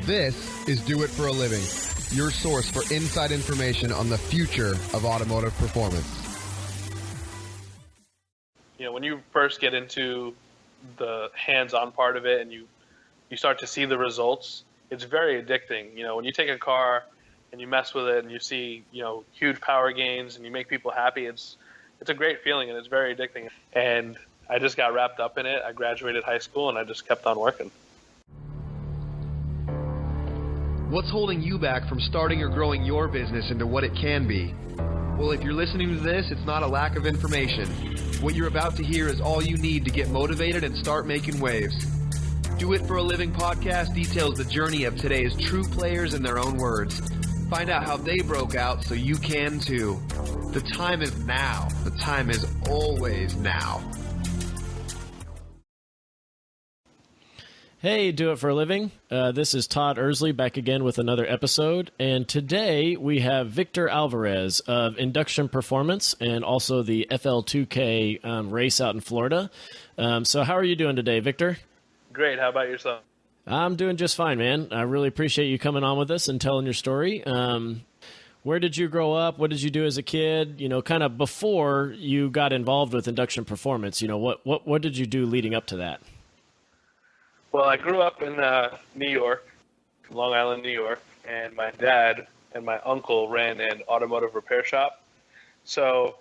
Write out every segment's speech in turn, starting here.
This is Do It for a Living, your source for inside information on the future of automotive performance. You know, when you first get into the hands-on part of it and you start to see the results, it's very addicting. You know, when you take a car and you mess with it and you see, you know, huge power gains and you make people happy, it's a great feeling and it's very addicting. And I just got wrapped up in it. I graduated high school and I just kept on working. What's holding you back from starting or growing your business into what it can be? Well, if you're listening to this, it's not a lack of information. What you're about to hear is all you need to get motivated and start making waves. Do It for a Living podcast details the journey of today's true players in their own words. Find out how they broke out so you can too. The time is now. The time is always now. Hey, Do It for a Living. This is Todd Ersley back again with another episode. And today we have Victor Alvarez of Induction Performance and also the FL2K race out in Florida. So how are you doing today, Victor? Great. How about yourself? I'm doing just fine, man. I really appreciate you coming on with us and telling your story. Where did you grow up? What did you do as a kid? You know, kind of before you got involved with Induction Performance, you know, what did you do leading up to that? Well, I grew up in New York, Long Island, New York, and my dad and my uncle ran an automotive repair shop. So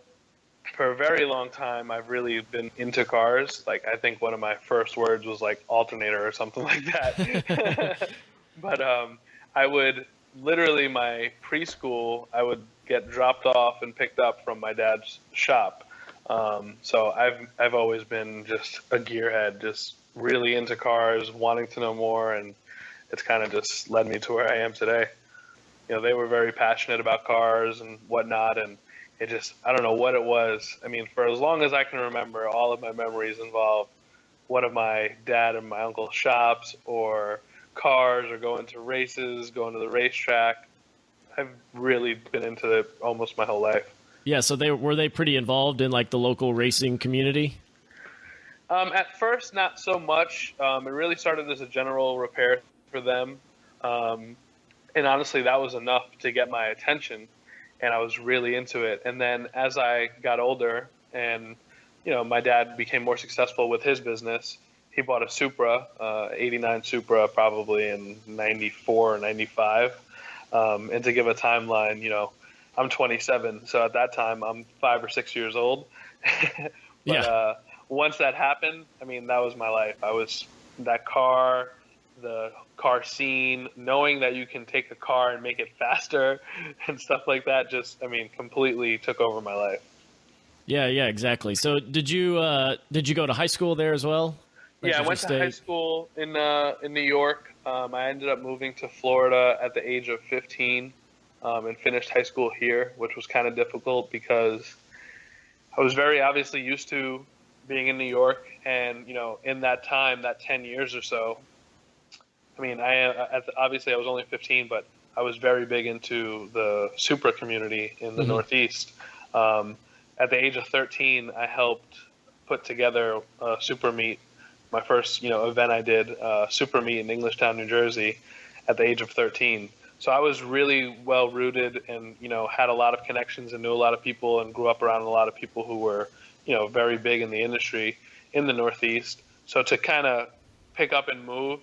for a very long time, I've really been into cars. Like, I think one of my first words was like alternator or something like that. But I would literally, my preschool, I would get dropped off and picked up from my dad's shop. So I've always been just a gearhead, just really into cars, wanting to know more, and it's kind of just led me to where I am today. You know, they were very passionate about cars and whatnot, and it just, I don't know what it was. I mean, for as long as I can remember, all of my memories involve one of my dad and my uncle's shops or cars or going to races, going to the racetrack. I've really been into it almost my whole life. Yeah, so were they pretty involved in like the local racing community? At first, not so much. It really started as a general repair for them. And honestly, that was enough to get my attention. And I was really into it. And then as I got older and, you know, my dad became more successful with his business, he bought a Supra, 89 Supra, probably in 94 or 95. And to give a timeline, you know, I'm 27. So at that time, I'm 5 or 6 years old. But once that happened, I mean, that was my life. I was that car, the car scene, knowing that you can take a car and make it faster and stuff like that, just, I mean, completely took over my life. Yeah, exactly. So did you go to high school there as well? Yeah, I went to high school in New York. I ended up moving to Florida at the age of 15 and finished high school here, which was kind of difficult because I was very obviously used to being in New York, and, you know, in that time, that 10 years or so, I mean, obviously I was only 15, but I was very big into the Supra community in the Northeast. At the age of 13, I helped put together a Supra meet. My first, you know, event I did, Supra meet in Englishtown, New Jersey, at the age of 13. So I was really well rooted and, you know, had a lot of connections and knew a lot of people and grew up around a lot of people who were, you know, very big in the industry in the Northeast. So to kind of pick up and move,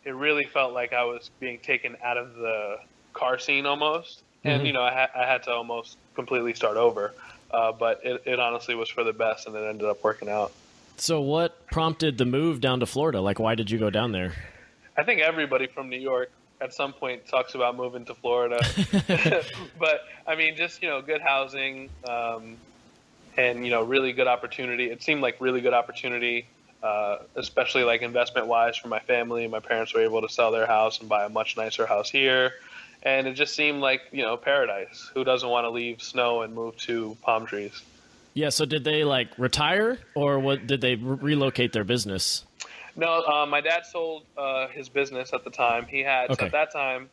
it really felt like I was being taken out of the car scene almost. And, you know, I had to almost completely start over. But it honestly was for the best, and it ended up working out. So what prompted the move down to Florida? Like, why did you go down there? I think everybody from New York at some point talks about moving to Florida. But, I mean, just, you know, good housing, and, you know, really good opportunity. It seemed like really good opportunity, especially like investment wise for my family. My parents were able to sell their house and buy a much nicer house here. And it just seemed like, you know, paradise. Who doesn't want to leave snow and move to palm trees? Yeah. So did they like retire, or what? Did they relocate their business? No, my dad sold his business at the time. He had, so at that time,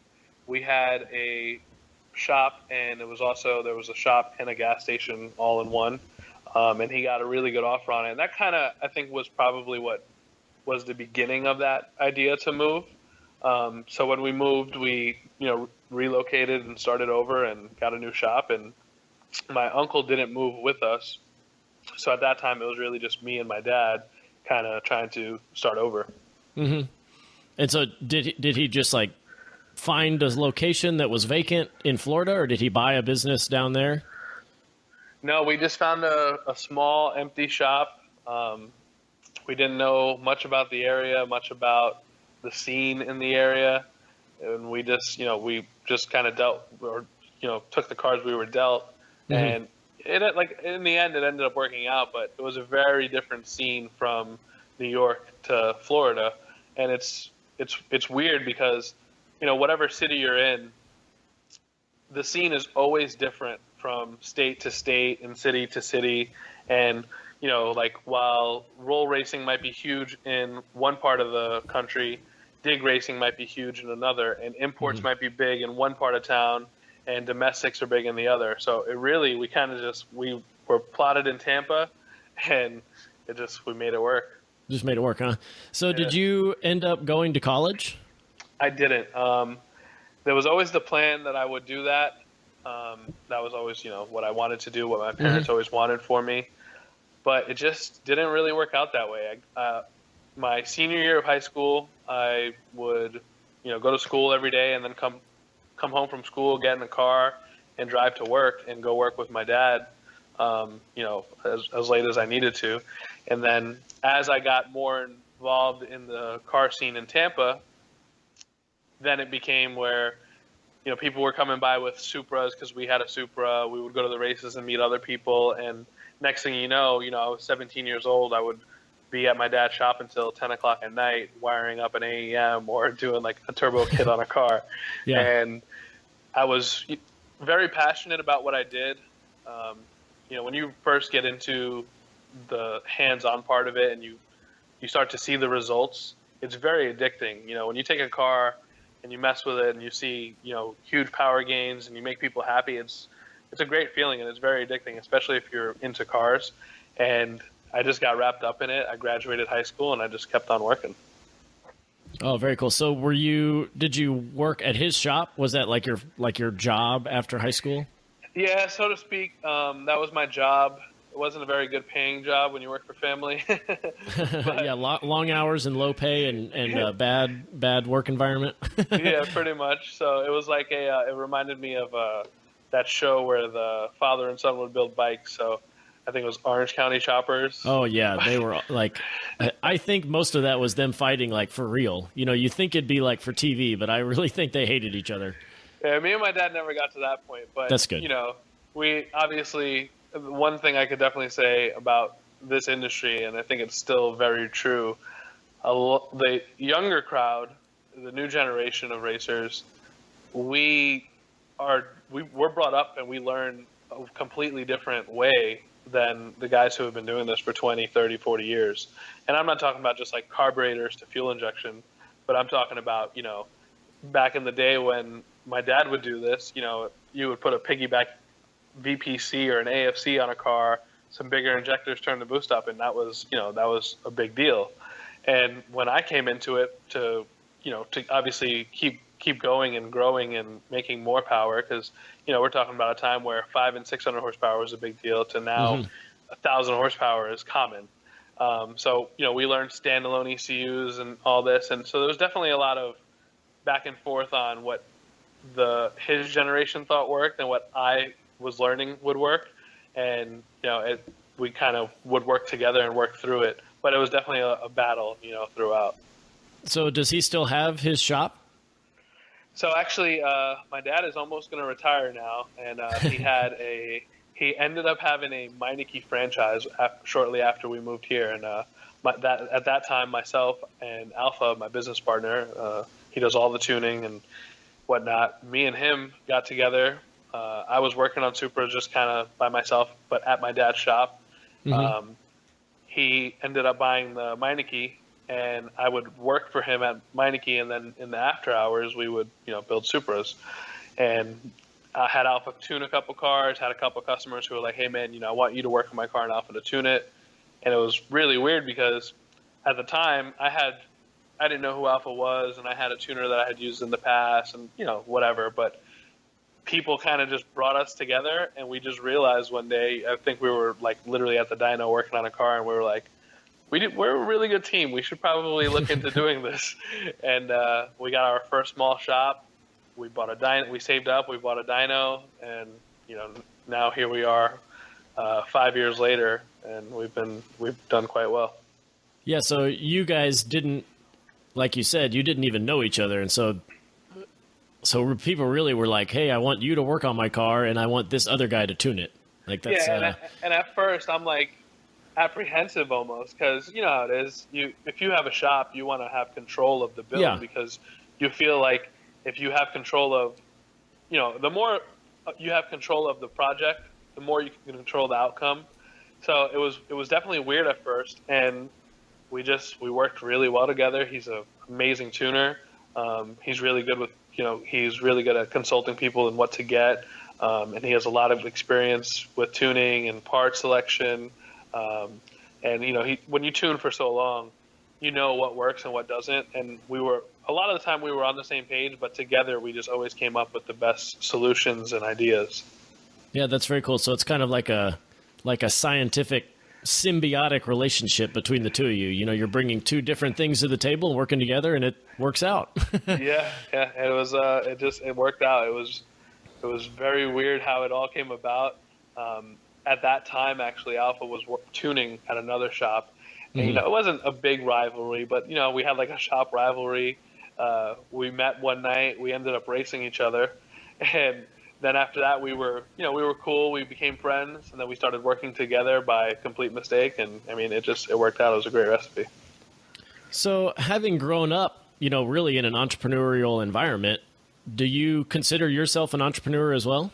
we had a shop, and there was a shop and a gas station all in one. And he got a really good offer on it. And that kind of, I think, was probably what was the beginning of that idea to move. So when we moved, we, relocated and started over and got a new shop. And my uncle didn't move with us. So at that time, it was really just me and my dad kind of trying to start over. Mm-hmm. And so did he just like find a location that was vacant in Florida, or did he buy a business down there? No, we just found a small empty shop. We didn't know much about the area, much about the scene in the area. And we just, kind of dealt, or, took the cards we were dealt. Mm-hmm. And in the end, it ended up working out, but it was a very different scene from New York to Florida. And it's weird because, whatever city you're in, the scene is always different from state to state and city to city. And, while roll racing might be huge in one part of the country, dig racing might be huge in another, and imports mm-hmm. might be big in one part of town, and domestics are big in the other. So we were plotted in Tampa, and we made it work. Just made it work, huh? So did you end up going to college? I didn't. There was always the plan that I would do that. That was always, what I wanted to do, what my parents mm-hmm. always wanted for me. But it just didn't really work out that way. My senior year of high school, I would, go to school every day and then come home from school, get in the car, and drive to work and go work with my dad, as late as I needed to. And then as I got more involved in the car scene in Tampa, then it became where, people were coming by with Supras because we had a Supra. We would go to the races and meet other people. And next thing you know, I was 17 years old. I would be at my dad's shop until 10 o'clock at night, wiring up an AEM or doing like a turbo kit on a car. Yeah. And I was very passionate about what I did. When you first get into the hands-on part of it and you start to see the results, it's very addicting. When you take a car and you mess with it and you see, huge power gains and you make people happy, it's a great feeling and it's very addicting, especially if you're into cars. And I just got wrapped up in it. I graduated high school and I just kept on working. Oh, very cool. So did you work at his shop? Was that like your job after high school? Yeah, so to speak. That was my job. It wasn't a very good paying job when you work for family. Yeah, long hours and low pay and bad work environment. Yeah, pretty much. So it was like it reminded me of that show where the father and son would build bikes. So I think it was Orange County Choppers. Oh yeah, they were like, I think most of that was them fighting like for real. You think it'd be like for TV, but I really think they hated each other. Yeah, me and my dad never got to that point, but that's good. We obviously, one thing I could definitely say about this industry, and I think it's still very true, the younger crowd, the new generation of racers, we're brought up and we learn a completely different way than the guys who have been doing this for 20, 30, 40 years. And I'm not talking about just like carburetors to fuel injection, but I'm talking about, back in the day when my dad would do this, you would put a piggyback VPC or an AFC on a car, some bigger injectors, turn the boost up, and that was a big deal. And when I came into it to obviously keep going and growing and making more power, because we're talking about a time where 500 and 600 horsepower was a big deal to now 1,000 horsepower is common. So we learned standalone ECUs and all this, and so there was definitely a lot of back and forth on what his generation thought worked and what I was learning would work, and we kind of would work together and work through it. But it was definitely a battle, throughout. So does he still have his shop? So actually, my dad is almost going to retire now, and he ended up having a Meineke franchise shortly after we moved here. And at that time, myself and Alpha, my business partner, he does all the tuning and whatnot. Me and him got together. I was working on Supra just kind of by myself, but at my dad's shop. Mm-hmm. He ended up buying the Meineke, and I would work for him at Meineke, and then in the after hours we would build Supras. And I had Alpha tune a couple cars, had a couple customers who were like, hey man, I want you to work on my car and Alpha to tune it. And it was really weird because at the time I had I didn't know who Alpha was, and I had a tuner that I had used in the past, and whatever. But people kind of just brought us together, and we just realized one day, I think we were like literally at the dyno working on a car, and we were like, we're a really good team. We should probably look into doing this. And we got our first small shop. We bought a dyno. We saved up. We bought a dyno, and now here we are, 5 years later, and we've done quite well. Yeah. So you guys didn't, like you said, you didn't even know each other, and so people really were like, "Hey, I want you to work on my car, and I want this other guy to tune it." Like that's. Yeah, and at first I'm like apprehensive almost, because how it is. If you have a shop, you want to have control of the build, because you feel like if you have control of, the more you have control of the project, the more you can control the outcome. So it was definitely weird at first, and we worked really well together. He's an amazing tuner. He's really good with he's really good at consulting people and what to get, and he has a lot of experience with tuning and part selection. And when you tune for so long, what works and what doesn't. And a lot of the time we were on the same page, but together we just always came up with the best solutions and ideas. Yeah, that's very cool. So it's kind of like a scientific symbiotic relationship between the two of you. You're bringing two different things to the table and working together, and it works out. Yeah. It was it worked out. It was very weird how it all came about. At that time, actually, Alpha was tuning at another shop. And, it wasn't a big rivalry, but, we had like a shop rivalry. We met one night. We ended up racing each other. And then after that, we were cool. We became friends. And then we started working together by complete mistake. And, it worked out. It was a great recipe. So having grown up, really in an entrepreneurial environment, do you consider yourself an entrepreneur as well?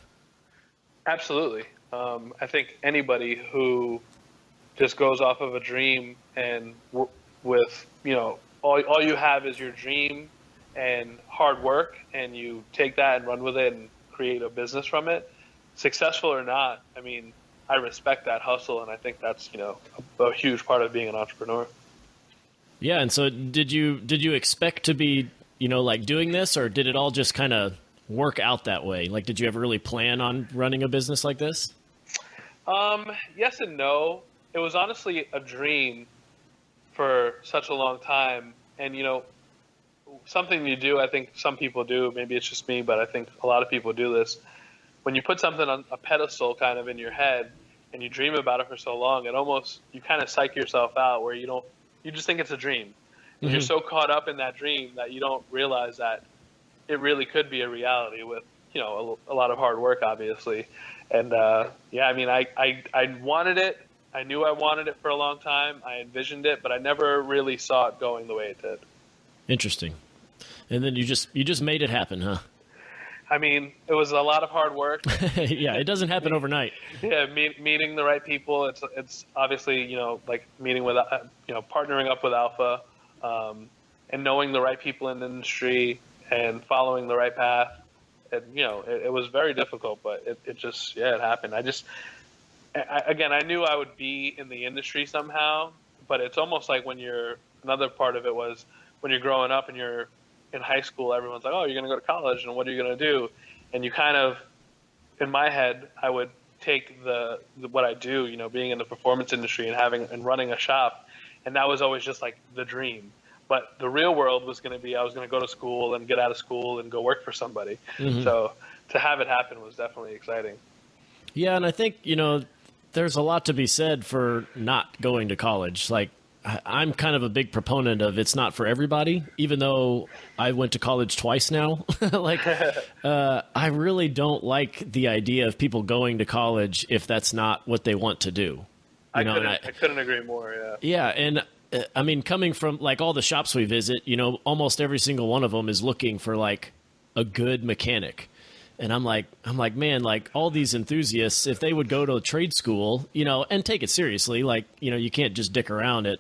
Absolutely. I think anybody who just goes off of a dream and with, all you have is your dream and hard work, and you take that and run with it and create a business from it, successful or not, I respect that hustle, and I think that's, a huge part of being an entrepreneur. Yeah, and so did you expect to be, like doing this, or did it all just kind of work out that way? Like, did you ever really plan on running a business like this? Yes and no. It was honestly a dream for such a long time. And, something you do, I think some people do, maybe it's just me, but I think a lot of people do this. When you put something on a pedestal kind of in your head and you dream about it for so long, you kind of psych yourself out where you just think it's a dream. And you're so caught up in that dream that you don't realize that it really could be a reality with, a lot of hard work, obviously. And, I wanted it. I knew I wanted it for a long time. I envisioned it, but I never really saw it going the way it did. Interesting. And then you just made it happen, huh? It was a lot of hard work. Yeah, it doesn't happen overnight. Yeah, meeting the right people. It's obviously, like meeting with, partnering up with Alpha, and knowing the right people in the industry and following the right path. And, it was very difficult, but it happened. I knew I would be in the industry somehow, but it's almost like another part of it was when you're growing up and you're in high school, everyone's like, oh, you're going to go to college, and what are you going to do? And you kind of, in my head, I would take what I do, being in the performance industry and running a shop, and that was always just like the dream. But the real world was going to be I was going to go to school and get out of school and go work for somebody. So to have it happen was definitely exciting. Yeah, and I think, there's a lot to be said for not going to college. Like, I'm kind of a big proponent of it's not for everybody, even though I went to college twice now. I really don't like the idea of people going to college if that's not what they want to do. I couldn't agree more, yeah. Yeah, and coming from like all the shops we visit, almost every single one of them is looking for like a good mechanic. And I'm like, man, like all these enthusiasts, if they would go to a trade school, and take it seriously, like, you can't just dick around at,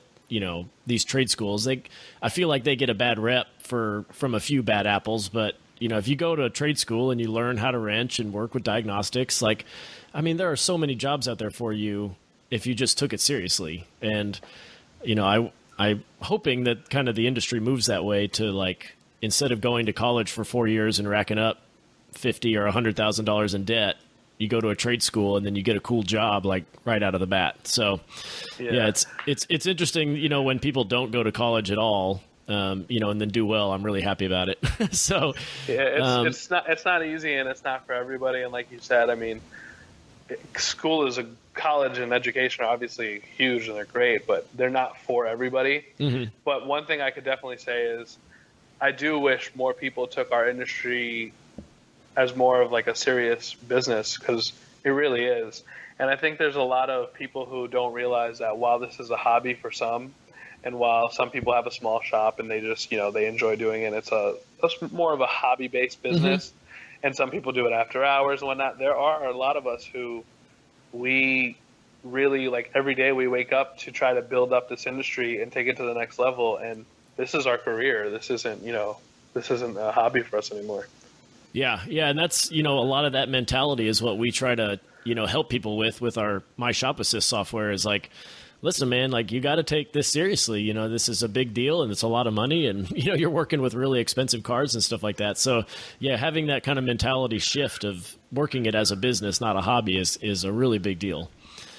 these trade schools. I feel like they get a bad rep from a few bad apples. But, if you go to a trade school and you learn how to wrench and work with diagnostics, there are so many jobs out there for you if you just took it seriously. And, I I'm hoping that kind of the industry moves that way to, like, instead of going to college for 4 years and racking up $50,000 or $100,000 in debt, you go to a trade school and then you get a cool job like right out of the bat. So yeah, it's interesting, you know, when people don't go to college at all, you know, and then do well. I'm really happy about it. So yeah, it's not easy, and it's not for everybody. And like you said, I mean, college and education are obviously huge and they're great, but they're not for everybody. Mm-hmm. But one thing I could definitely say is I do wish more people took our industry as more of like a serious business, because it really is. And I think there's a lot of people who don't realize that while this is a hobby for some, and while some people have a small shop and they just, you know, they enjoy doing it, it's more of a hobby-based business. Mm-hmm. And some people do it after hours and whatnot. There are a lot of us who we really, like, every day we wake up to try to build up this industry and take it to the next level. And this is our career. This isn't a hobby for us anymore. Yeah. And that's, you know, a lot of that mentality is what we try to, you know, help people with our My Shop Assist software is like, listen, man, like, you got to take this seriously. You know, this is a big deal and it's a lot of money, and, you know, you're working with really expensive cars and stuff like that. So yeah, having that kind of mentality shift of working it as a business, not a hobby, is a really big deal.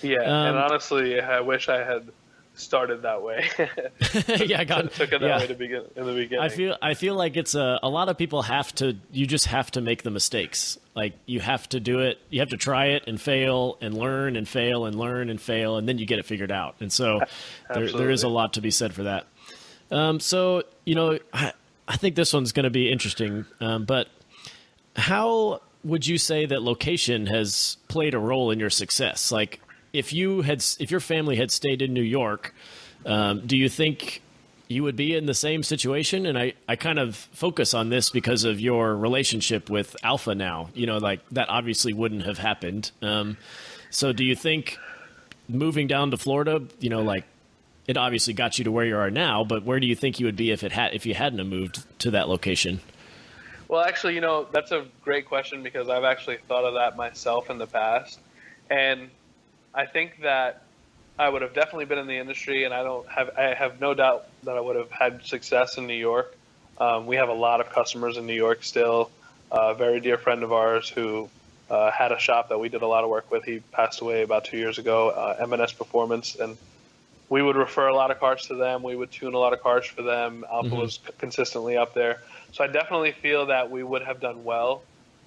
Yeah. And honestly, I wish I had started that way. Yeah, took it that way in the beginning. I feel like it's a lot of people you just have to make the mistakes. Like, you have to do it. You have to try it and fail and learn and fail and learn and fail, and then you get it figured out. And so there is a lot to be said for that. So, you know, I think this one's going to be interesting. But how would you say that location has played a role in your success? Like, if your family had stayed in New York, do you think you would be in the same situation? And I kind of focus on this because of your relationship with Alpha now. You know, like, that obviously wouldn't have happened. So do you think moving down to Florida, you know, like, it obviously got you to where you are now, but where do you think you would be if you hadn't have moved to that location? Well, actually, you know, that's a great question, because I've actually thought of that myself in the past. And I think that I would have definitely been in the industry, and I have no doubt that I would have had success in New York. We have a lot of customers in New York still. A very dear friend of ours who had a shop that we did a lot of work with. He passed away about 2 years ago, M&S Performance, and we would refer a lot of cars to them. We would tune a lot of cars for them. Alpha was consistently up there. So I definitely feel that we would have done well.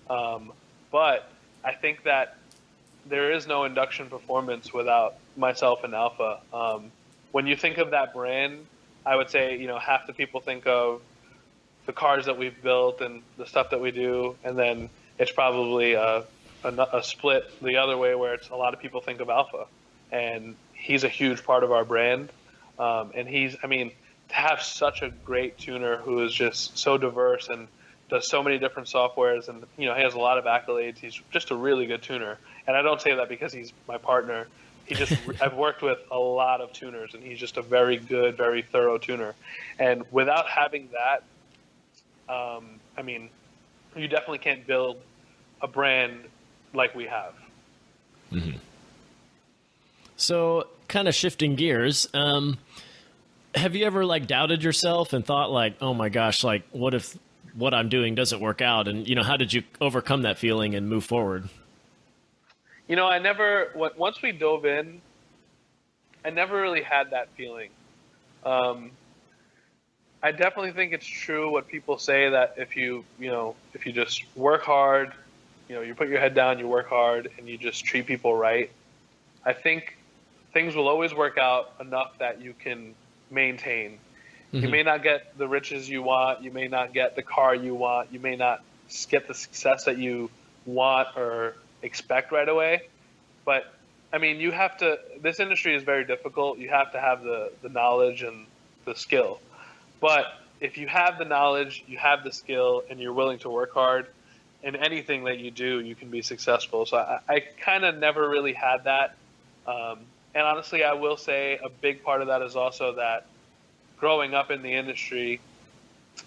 But I think that there is no Induction Performance without myself and Alpha. When you think of that brand, I would say, you know, half the people think of the cars that we've built and the stuff that we do, and then it's probably a split the other way, where it's a lot of people think of Alpha, and he's a huge part of our brand. And to have such a great tuner who is just so diverse and does so many different softwares, and, you know, he has a lot of accolades. He's just a really good tuner. And I don't say that because he's my partner. I've worked with a lot of tuners, and he's just a very good, very thorough tuner. And without having that, you definitely can't build a brand like we have. Mm-hmm. So, kind of shifting gears, have you ever, like, doubted yourself and thought, like, oh my gosh, like, what if what I'm doing doesn't work out? And, you know, how did you overcome that feeling and move forward? You know, once we dove in, I never really had that feeling. I definitely think it's true what people say, that if you just work hard, you know, you put your head down, you work hard, and you just treat people right, I think things will always work out enough that you can maintain. Mm-hmm. You may not get the riches you want, you may not get the car you want, you may not get the success that you want or expect right away, but I mean, this industry is very difficult. You have to have the knowledge and the skill. But if you have the knowledge, you have the skill, and you're willing to work hard, in anything that you do, you can be successful. So I kind of never really had that. And honestly, I will say a big part of that is also that growing up in the industry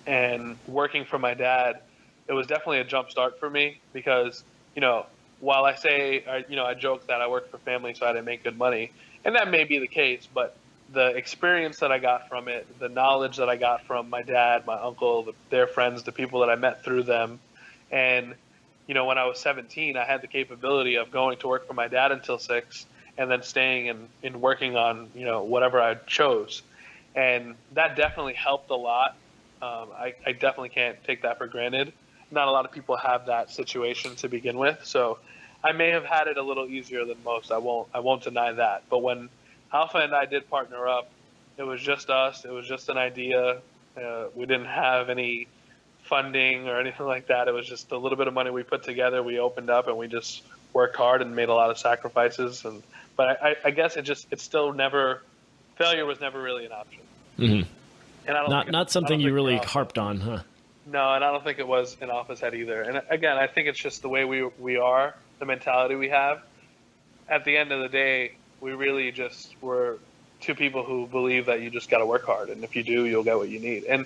and working for my dad, it was definitely a jump start for me, because, you know, while I say, you know, I joke that I work for family so I didn't make good money, and that may be the case, but the experience that I got from it, the knowledge that I got from my dad, my uncle, their friends, the people that I met through them. And, when I was 17, I had the capability of going to work for my dad until 6 and then staying and working on, whatever I chose. And that definitely helped a lot. I definitely can't take that for granted. Not a lot of people have that situation to begin with. So I may have had it a little easier than most. I won't deny that. But when Alpha and I did partner up, it was just us. It was just an idea. We didn't have any funding or anything like that. It was just a little bit of money we put together. We opened up and we just worked hard and made a lot of sacrifices. But I guess it's still never, failure was never really an option. Mm-hmm. And I don't not something you really harped on, huh? No, and I don't think it was in Alpha's head either. And again, I think it's just the way we are, the mentality we have. At the end of the day, we really just were two people who believe that you just got to work hard, and if you do, you'll get what you need. And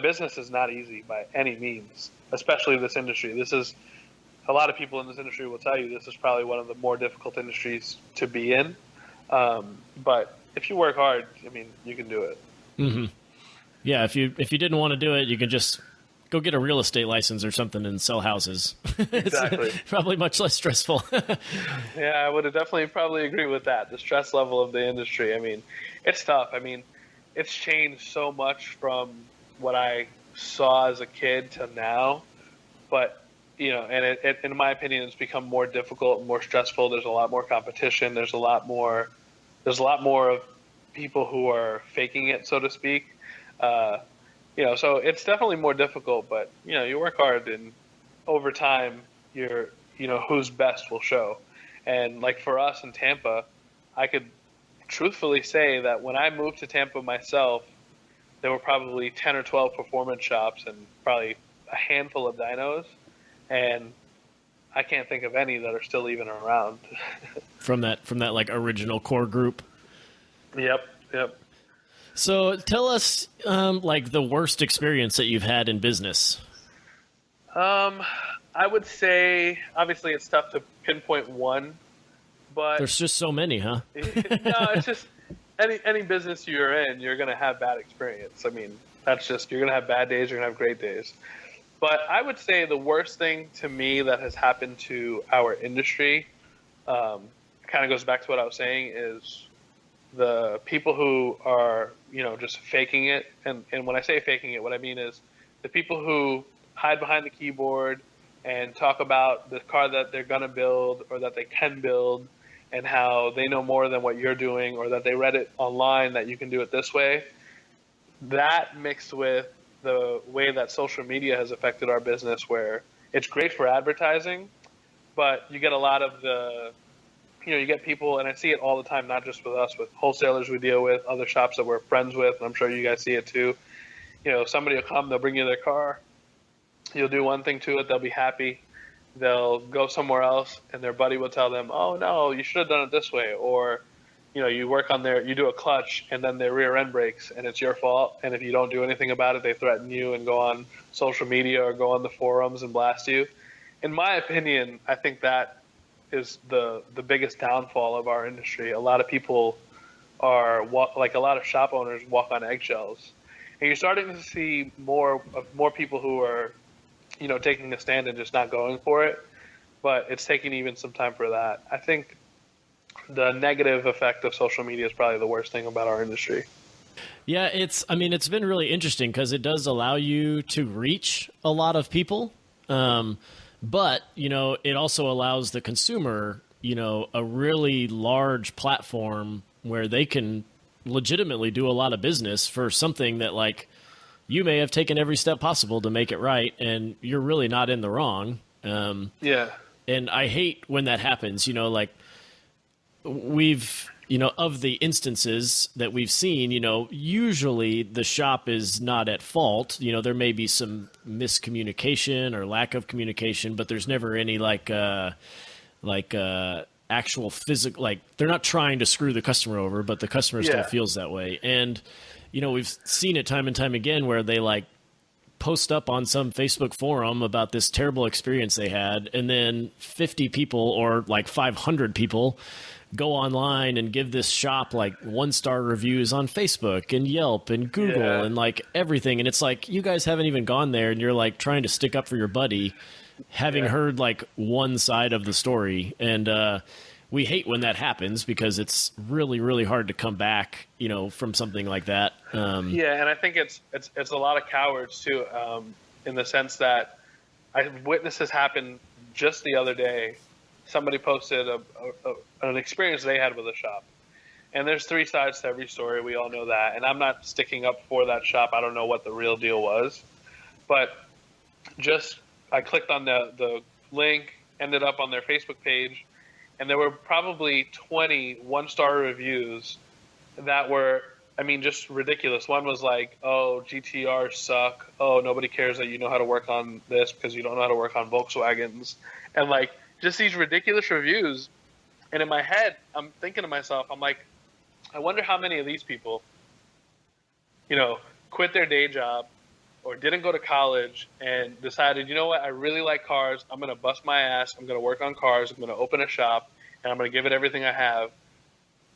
business is not easy by any means, especially this industry. This is a lot of people in this industry will tell you this is probably one of the more difficult industries to be in. But if you work hard, you can do it. Mm-hmm. Yeah, if you didn't want to do it, you can just go get a real estate license or something and sell houses. Exactly. It's probably much less stressful. Yeah, I would definitely probably agree with that. The stress level of the industry. It's tough. It's changed so much from what I saw as a kid to now. But, and in my opinion, it's become more difficult, more stressful. There's a lot more competition. There's a lot more of people who are faking it, so to speak. So it's definitely more difficult, but you work hard, and over time, who's best will show. And like for us in Tampa, I could truthfully say that when I moved to Tampa myself, there were probably 10 or 12 performance shops and probably a handful of dynos, and I can't think of any that are still even around. From that like original core group. Yep. So tell us, like the worst experience that you've had in business. I would say, obviously it's tough to pinpoint one, but there's just so many, huh? No, it's just any business you're in, you're going to have bad experience. That's just, you're going to have bad days, you're going to have great days. But I would say the worst thing to me that has happened to our industry, kind of goes back to what I was saying, is the people who are, just faking it. And when I say faking it, what I mean is the people who hide behind the keyboard and talk about the car that they're going to build or that they can build and how they know more than what you're doing, or that they read it online that you can do it this way. That mixed with the way that social media has affected our business, where it's great for advertising, but you get a lot of you get people, and I see it all the time, not just with us, with wholesalers we deal with, other shops that we're friends with, and I'm sure you guys see it too. Somebody will come, they'll bring you their car, you'll do one thing to it, they'll be happy, they'll go somewhere else, and their buddy will tell them, oh no, you should have done it this way, or you work on you do a clutch, and then their rear end breaks, and it's your fault, and if you don't do anything about it, they threaten you and go on social media or go on the forums and blast you. In my opinion, I think that is the biggest downfall of our industry. A lot of people a lot of shop owners walk on eggshells, and you're starting to see more people who are, taking a stand and just not going for it. But it's taking even some time for that. I think the negative effect of social media is probably the worst thing about our industry. Yeah, it's been really interesting because it does allow you to reach a lot of people. But, it also allows the consumer, a really large platform where they can legitimately do a lot of business for something that, like, you may have taken every step possible to make it right, and you're really not in the wrong. Yeah. And I hate when that happens, we've, of the instances that we've seen, usually the shop is not at fault. There may be some miscommunication or lack of communication, but there's never any actual physical, like they're not trying to screw the customer over, but the customer still feels that way. And, we've seen it time and time again where they post up on some Facebook forum about this terrible experience they had, and then 50 people or like 500 people go online and give this shop like 1-star reviews on Facebook and Yelp and Google and like everything. And it's like, you guys haven't even gone there, and you're like trying to stick up for your buddy, having heard like one side of the story. And we hate when that happens, because it's really, really hard to come back, you know, from something like that. Yeah, and I think it's a lot of cowards too, in the sense that I witnessed this happen just the other day. Somebody posted an experience they had with a shop. And there's 3 sides to every story. We all know that. And I'm not sticking up for that shop. I don't know what the real deal was. But I clicked on the link, ended up on their Facebook page, and there were probably 20 1-star reviews that were, I mean, just ridiculous. One was like, oh, GTRs suck. Oh, nobody cares that you know how to work on this because you don't know how to work on Volkswagens. And like, just these ridiculous reviews. And in my head, I'm thinking to myself, I'm like, I wonder how many of these people, you know, quit their day job or didn't go to college and decided, you know what, I really like cars. I'm going to bust my ass. I'm going to work on cars. I'm going to open a shop, and I'm going to give it everything I have.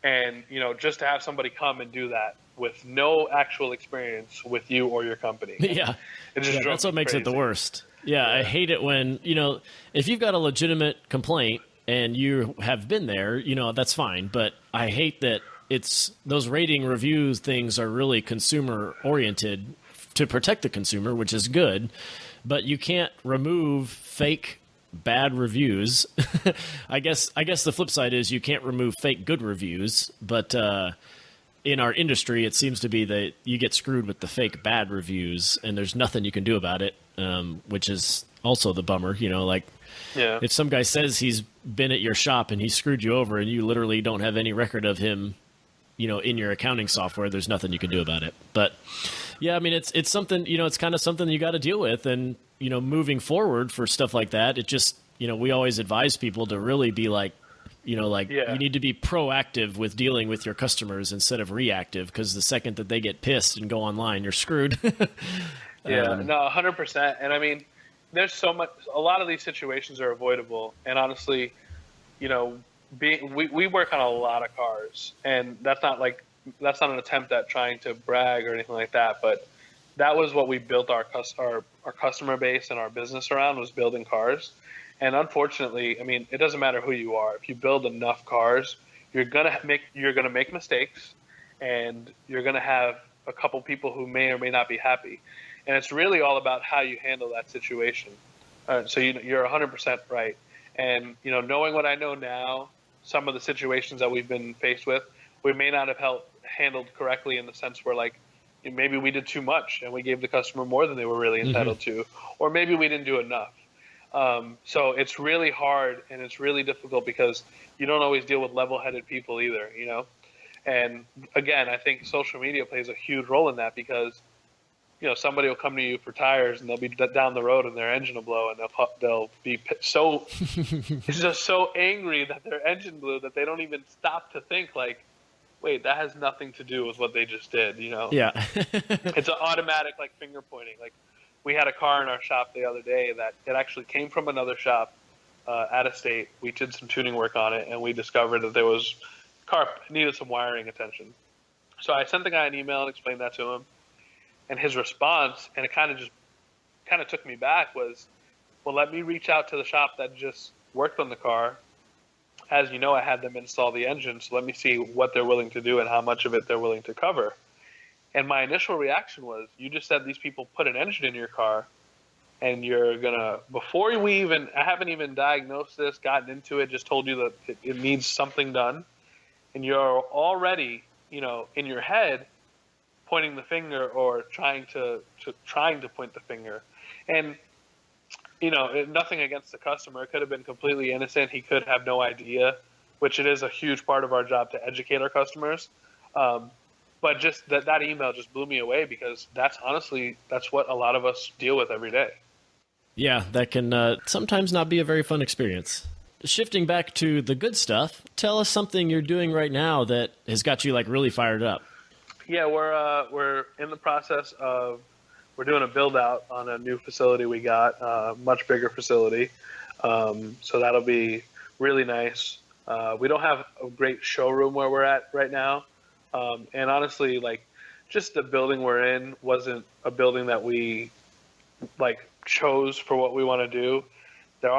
And, you know, just to have somebody come and do that with no actual experience with you or your company. Yeah. That's what makes it the worst. Yeah, I hate it when, you know, if you've got a legitimate complaint and you have been there, you know, that's fine. But I hate that it's those rating reviews things are really consumer oriented to protect the consumer, which is good. But you can't remove fake bad reviews. I guess the flip side is you can't remove fake good reviews. But in our industry, it seems to be that you get screwed with the fake bad reviews, and there's nothing you can do about it. Which is also the bummer, you know, like if some guy says he's been at your shop and he screwed you over and you literally don't have any record of him, you know, in your accounting software, there's nothing you can do about it. But yeah, I mean, it's something, you know, it's kind of something you got to deal with. And, you know, moving forward for stuff like that, it just, you know, we always advise people to really be like, you know, like you need to be proactive with dealing with your customers instead of reactive, because the second that they get pissed and go online, you're screwed. No, 100%. And I mean, there's so much, a lot of these situations are avoidable. And honestly, you know, we work on a lot of cars, and that's not an attempt at trying to brag or anything like that. But that was what we built our customer base and our business around, was building cars. And unfortunately, I mean, it doesn't matter who you are. If you build enough cars, you're going to make mistakes, and you're going to have a couple people who may or may not be happy. And it's really all about how you handle that situation. So you're 100% right. And, you know, knowing what I know now, some of the situations that we've been faced with, we may not have handled correctly, in the sense where, like, maybe we did too much and we gave the customer more than they were really entitled to, or maybe we didn't do enough. So it's really hard, and it's really difficult because you don't always deal with level-headed people either, you know? And again, I think social media plays a huge role in that, because, you know, somebody will come to you for tires and they'll be down the road and their engine will blow, and they'll be so just so angry that their engine blew that they don't even stop to think, like, wait, that has nothing to do with what they just did, you know? Yeah. It's an automatic, like, finger pointing. Like, we had a car in our shop the other day that it actually came from another shop out of state. We did some tuning work on it, and we discovered that there was car needed some wiring attention. So I sent the guy an email and explained that to him. And his response, and it kind of took me back, was, well, let me reach out to the shop that just worked on the car. As you know, I had them install the engine, so let me see what they're willing to do and how much of it they're willing to cover. And my initial reaction was, you just said these people put an engine in your car, and you're going to, I haven't even diagnosed this, gotten into it, just told you that it needs something done. And you're already, you know, in your head, pointing the finger or trying to point the finger. And, you know, nothing against the customer. It could have been completely innocent. He could have no idea, which it is a huge part of our job to educate our customers. But just that email just blew me away, because that's what a lot of us deal with every day. Yeah, that can sometimes not be a very fun experience. Shifting back to the good stuff, tell us something you're doing right now that has got you, like, really fired up. Yeah, we're in the process of we're doing a build out on a new facility we got, a much bigger facility. So that'll be really nice. We don't have a great showroom where we're at right now. And honestly, like, just the building we're in wasn't a building that we like chose for what we want to do. There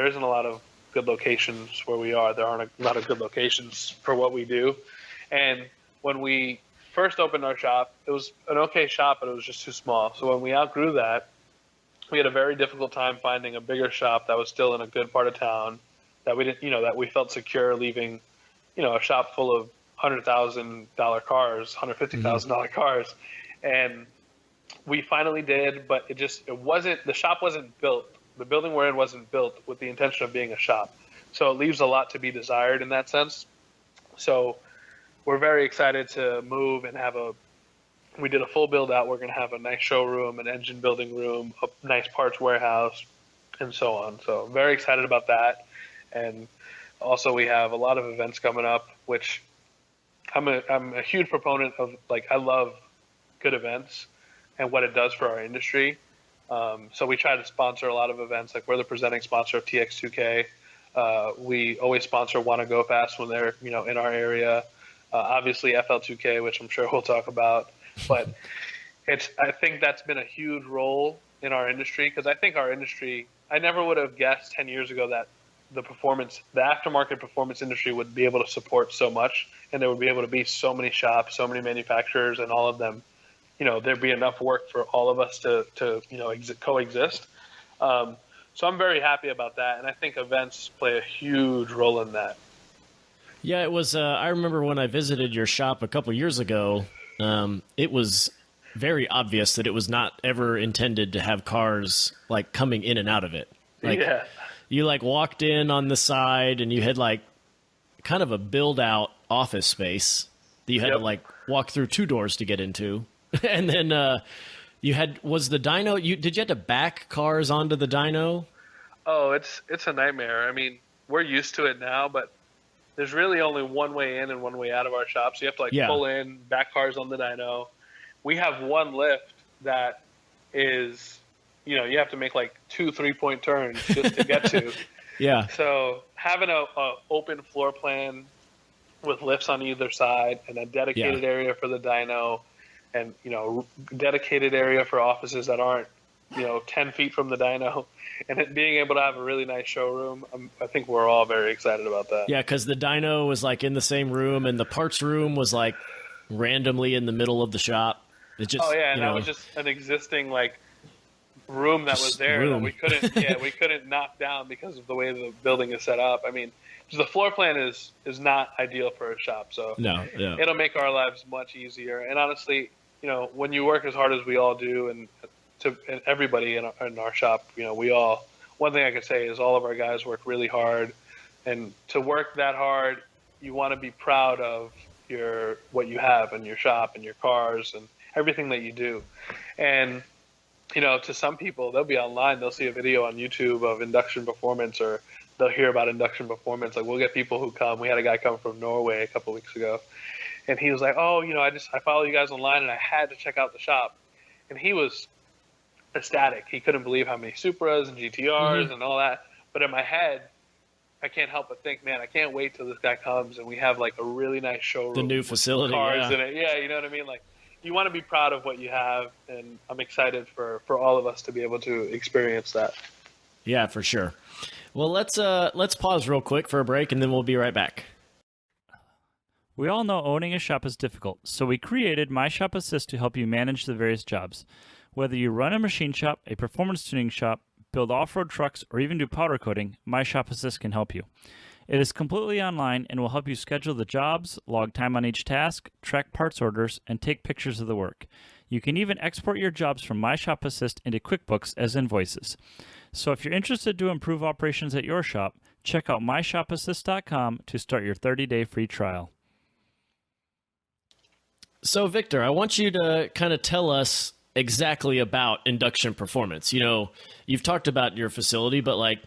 isn't a lot of good locations where we are. There aren't a lot of good locations for what we do. And when we first opened our shop, it was an okay shop, but it was just too small. So when we outgrew that, we had a very difficult time finding a bigger shop that was still in a good part of town, that we didn't, that we felt secure leaving, a shop full of $100,000 cars, $150,000 cars. And we finally did, but the shop wasn't built. The building we're in wasn't built with the intention of being a shop. So it leaves a lot to be desired in that sense. So we're very excited to move and we did a full build out. We're going to have a nice showroom, an engine building room, a nice parts warehouse, and so on. So very excited about that. And also we have a lot of events coming up, which I'm a huge proponent of. Like, I love good events and what it does for our industry. So we try to sponsor a lot of events. Like, we're the presenting sponsor of TX2K. We always sponsor Wanna Go Fast when they're, in our area. Obviously FL2K, which I'm sure we'll talk about. But I think that's been a huge role in our industry, because I think our industry, I never would have guessed 10 years ago that the aftermarket performance industry would be able to support so much, and there would be able to be so many shops, so many manufacturers, and all of them, there'd be enough work for all of us to coexist. So I'm very happy about that, and I think events play a huge role in that. Yeah, it was. I remember when I visited your shop a couple years ago, it was very obvious that it was not ever intended to have cars like coming in and out of it. Like, yeah. You like walked in on the side and you had like kind of a build out office space that you had to like walk through 2 doors to get into. And then was the dyno, did you have to back cars onto the dyno? Oh, it's a nightmare. I mean, we're used to it now, but there's really only one way in and one way out of our shop. So you have to like pull in, back cars on the dyno. We have one lift that is, you have to make like 2 3-point turns just to get to. Yeah. So having a open floor plan with lifts on either side and a dedicated area for the dyno, and dedicated area for offices that aren't 10 feet from the dyno, and it being able to have a really nice showroom, I think we're all very excited about that. Yeah, because the dyno was like in the same room, and the parts room was like randomly in the middle of the shop. It just, and that was just an existing like room that was there that we couldn't knock down because of the way the building is set up. I mean, the floor plan is not ideal for a shop, so it'll make our lives much easier. And honestly, when you work as hard as we all do, and everybody in our shop, one thing I could say is all of our guys work really hard, and to work that hard, you want to be proud of what you have in your shop and your cars and everything that you do. And to some people, they'll be online, they'll see a video on YouTube of Induction Performance, or they'll hear about Induction Performance. Like, we'll get people who come. We had a guy come from Norway a couple weeks ago, and he was like, "Oh, I follow you guys online, and I had to check out the shop." And he was ecstatic. He couldn't believe how many Supras and GTRs and all that. But in my head, I can't help but think, man, I can't wait till this guy comes and we have like a really nice showroom. The new facility, cars in it. Yeah, you know what I mean? Like, you want to be proud of what you have, and I'm excited for all of us to be able to experience that. Yeah, for sure. Well, let's pause real quick for a break, and then we'll be right back. We all know owning a shop is difficult, so we created My Shop Assist to help you manage the various jobs. Whether you run a machine shop, a performance tuning shop, build off-road trucks, or even do powder coating, My Shop Assist can help you. It is completely online and will help you schedule the jobs, log time on each task, track parts orders, and take pictures of the work. You can even export your jobs from My Shop Assist into QuickBooks as invoices. So if you're interested to improve operations at your shop, check out myshopassist.com to start your 30-day free trial. So, Victor, I want you to kind of tell us exactly about Induction Performance. You've talked about your facility, but like,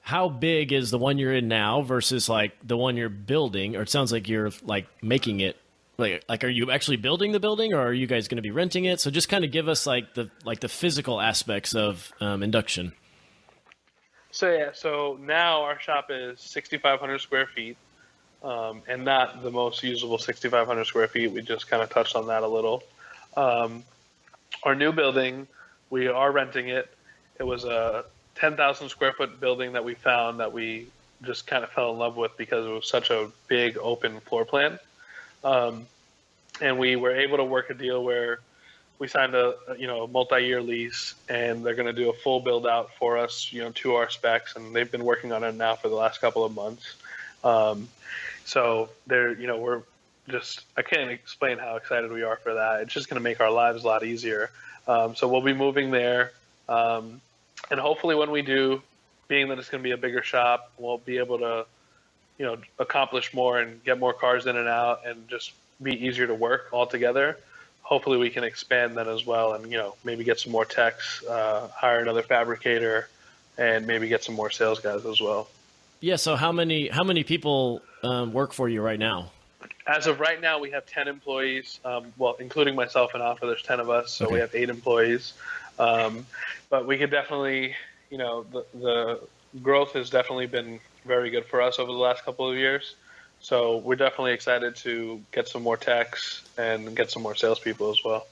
how big is the one you're in now versus like the one you're building? Or it sounds like you're like making it Like, are you actually building the building, or are you guys going to be renting it? So just kind of give us like the physical aspects of Induction. So now our shop is 6,500 square feet, and not the most usable 6,500 square feet. We just kind of touched on that a little. Our new building, we are renting it. It was a 10,000 square foot building that we found that we just kind of fell in love with because it was such a big open floor plan. And we were able to work a deal where we signed a multi-year lease, and they're going to do a full build out for us, to our specs. And they've been working on it now for the last couple of months. So we're just, I can't explain how excited we are for that. It's just going to make our lives a lot easier. So we'll be moving there. And hopefully when we do, being that it's going to be a bigger shop, we'll be able to, accomplish more and get more cars in and out and just be easier to work altogether. Hopefully we can expand that as well and, maybe get some more techs, hire another fabricator, and maybe get some more sales guys as well. Yeah. So how many people work for you right now? As of right now, we have 10 employees. Including myself and Alpha, there's 10 of us. So Okay. We have 8 employees. But we could definitely, the growth has definitely been very good for us over the last couple of years. So we're definitely excited to get some more techs and get some more salespeople as well.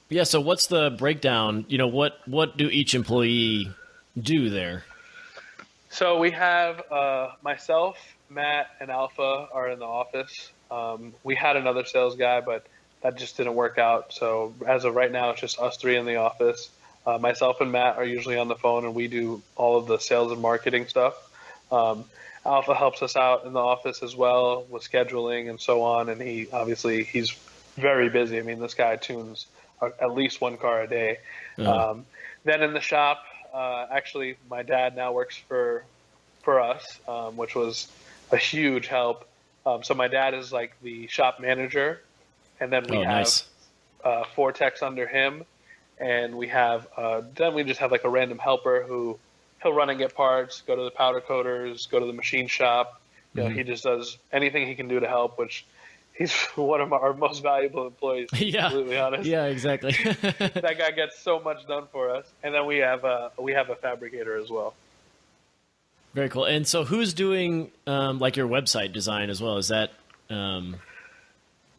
Yeah. So what's the breakdown? What do each employee do there? So we have myself, Matt, and Alpha are in the office. We had another sales guy, but that just didn't work out. So as of right now, it's just us 3 in the office. Myself and Matt are usually on the phone, and we do all of the sales and marketing stuff. Alpha helps us out in the office as well with scheduling and so on. And he's very busy. I mean, this guy tunes at least 1 car a day. Uh-huh. Then in the shop, actually, my dad now works for us, which was a huge help. So my dad is like the shop manager, and then we have Nice. 4 techs under him, and we have then we just have like a random helper who he'll run and get parts, go to the powder coaters, go to the machine shop. He just does anything he can do to help, which he's one of our most valuable employees, to be Yeah. completely honest. Yeah, exactly. That guy gets so much done for us. And then we have a fabricator as well. Very cool. And so who's doing like your website design as well? Is that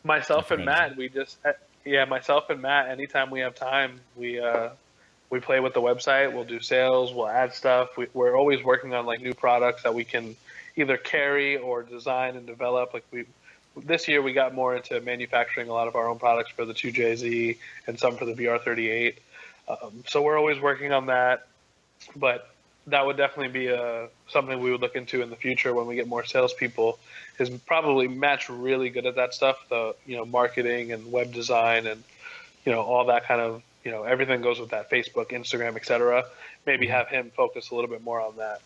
Myself and Matt, myself and Matt, anytime we have time, we play with the website. We'll do sales. We'll add stuff. We're always working on like new products that we can either carry or design and develop. Like this year we got more into manufacturing a lot of our own products for the 2JZ and some for the VR38. So we're always working on that. But that would definitely be something we would look into in the future when we get more salespeople. Is probably Matt's really good at that stuff, the marketing and web design and all that kind of everything goes with that, Facebook, Instagram, etc. Maybe have him focus a little bit more on that.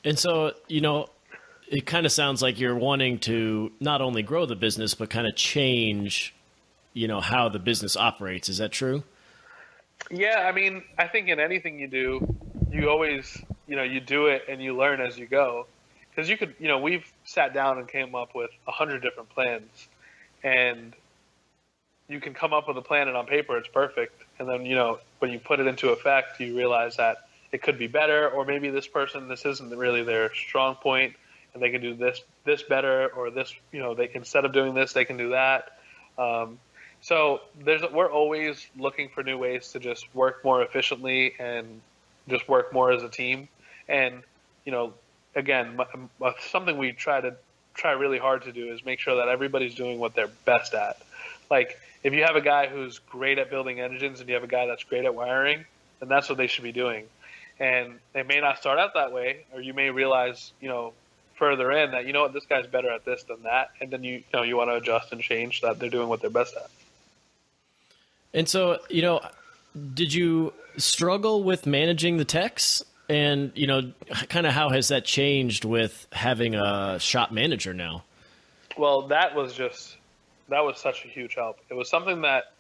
And so, it kind of sounds like you're wanting to not only grow the business, but kind of change, how the business operates. Is that true? Yeah, I mean, I think in anything you do, you always, you do it and you learn as you go. Because you could, we've sat down and came up with 100 different plans, and you can come up with a plan and on paper it's perfect. And then, when you put it into effect, you realize that it could be better, or maybe this isn't really their strong point and they can do this better, or this, they instead of doing this, they can do that. So we're always looking for new ways to just work more efficiently and just work more as a team. And, again, something we try really hard to do is make sure that everybody's doing what they're best at. Like, if you have a guy who's great at building engines and you have a guy that's great at wiring, then that's what they should be doing. And they may not start out that way, or you may realize, further in that, this guy's better at this than that. And then you want to adjust and change that they're doing what they're best at. And so, did you struggle with managing the techs? And, kind of how has that changed with having a shop manager now? Well, that was such a huge help. It was something that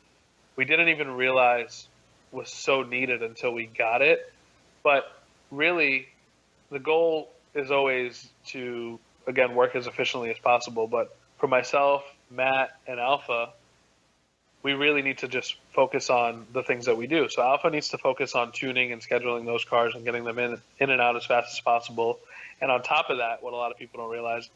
we didn't even realize was so needed until we got it. But really, the goal is always to, again, work as efficiently as possible. But for myself, Matt, and Alpha, we really need to just focus on the things that we do. So Alpha needs to focus on tuning and scheduling those cars and getting them in and out as fast as possible. And on top of that, what a lot of people don't realize,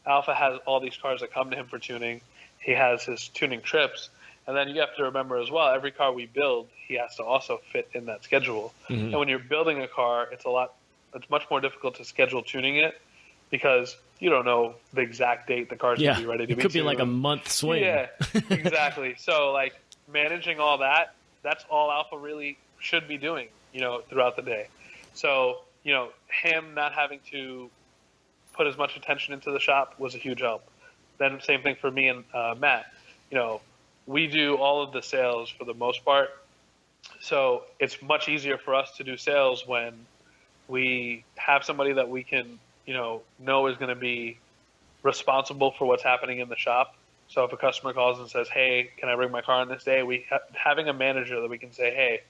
Alpha has all these cars that come to him for tuning. He has his tuning trips. And then you have to remember as well, every car we build, he has to also fit in that schedule. Mm-hmm. And when you're building a car, it's much more difficult to schedule tuning it because you don't know the exact date the car's going to be ready to be. It could be like a month swing. Yeah, exactly. So like managing all that, that's all Alpha really should be doing, throughout the day. So, him not having to put as much attention into the shop was a huge help. Then same thing for me and Matt. We do all of the sales for the most part. So it's much easier for us to do sales when we have somebody that we can, know is going to be responsible for what's happening in the shop. So if a customer calls and says, hey, can I bring my car on this day? Having a manager that we can say, hey,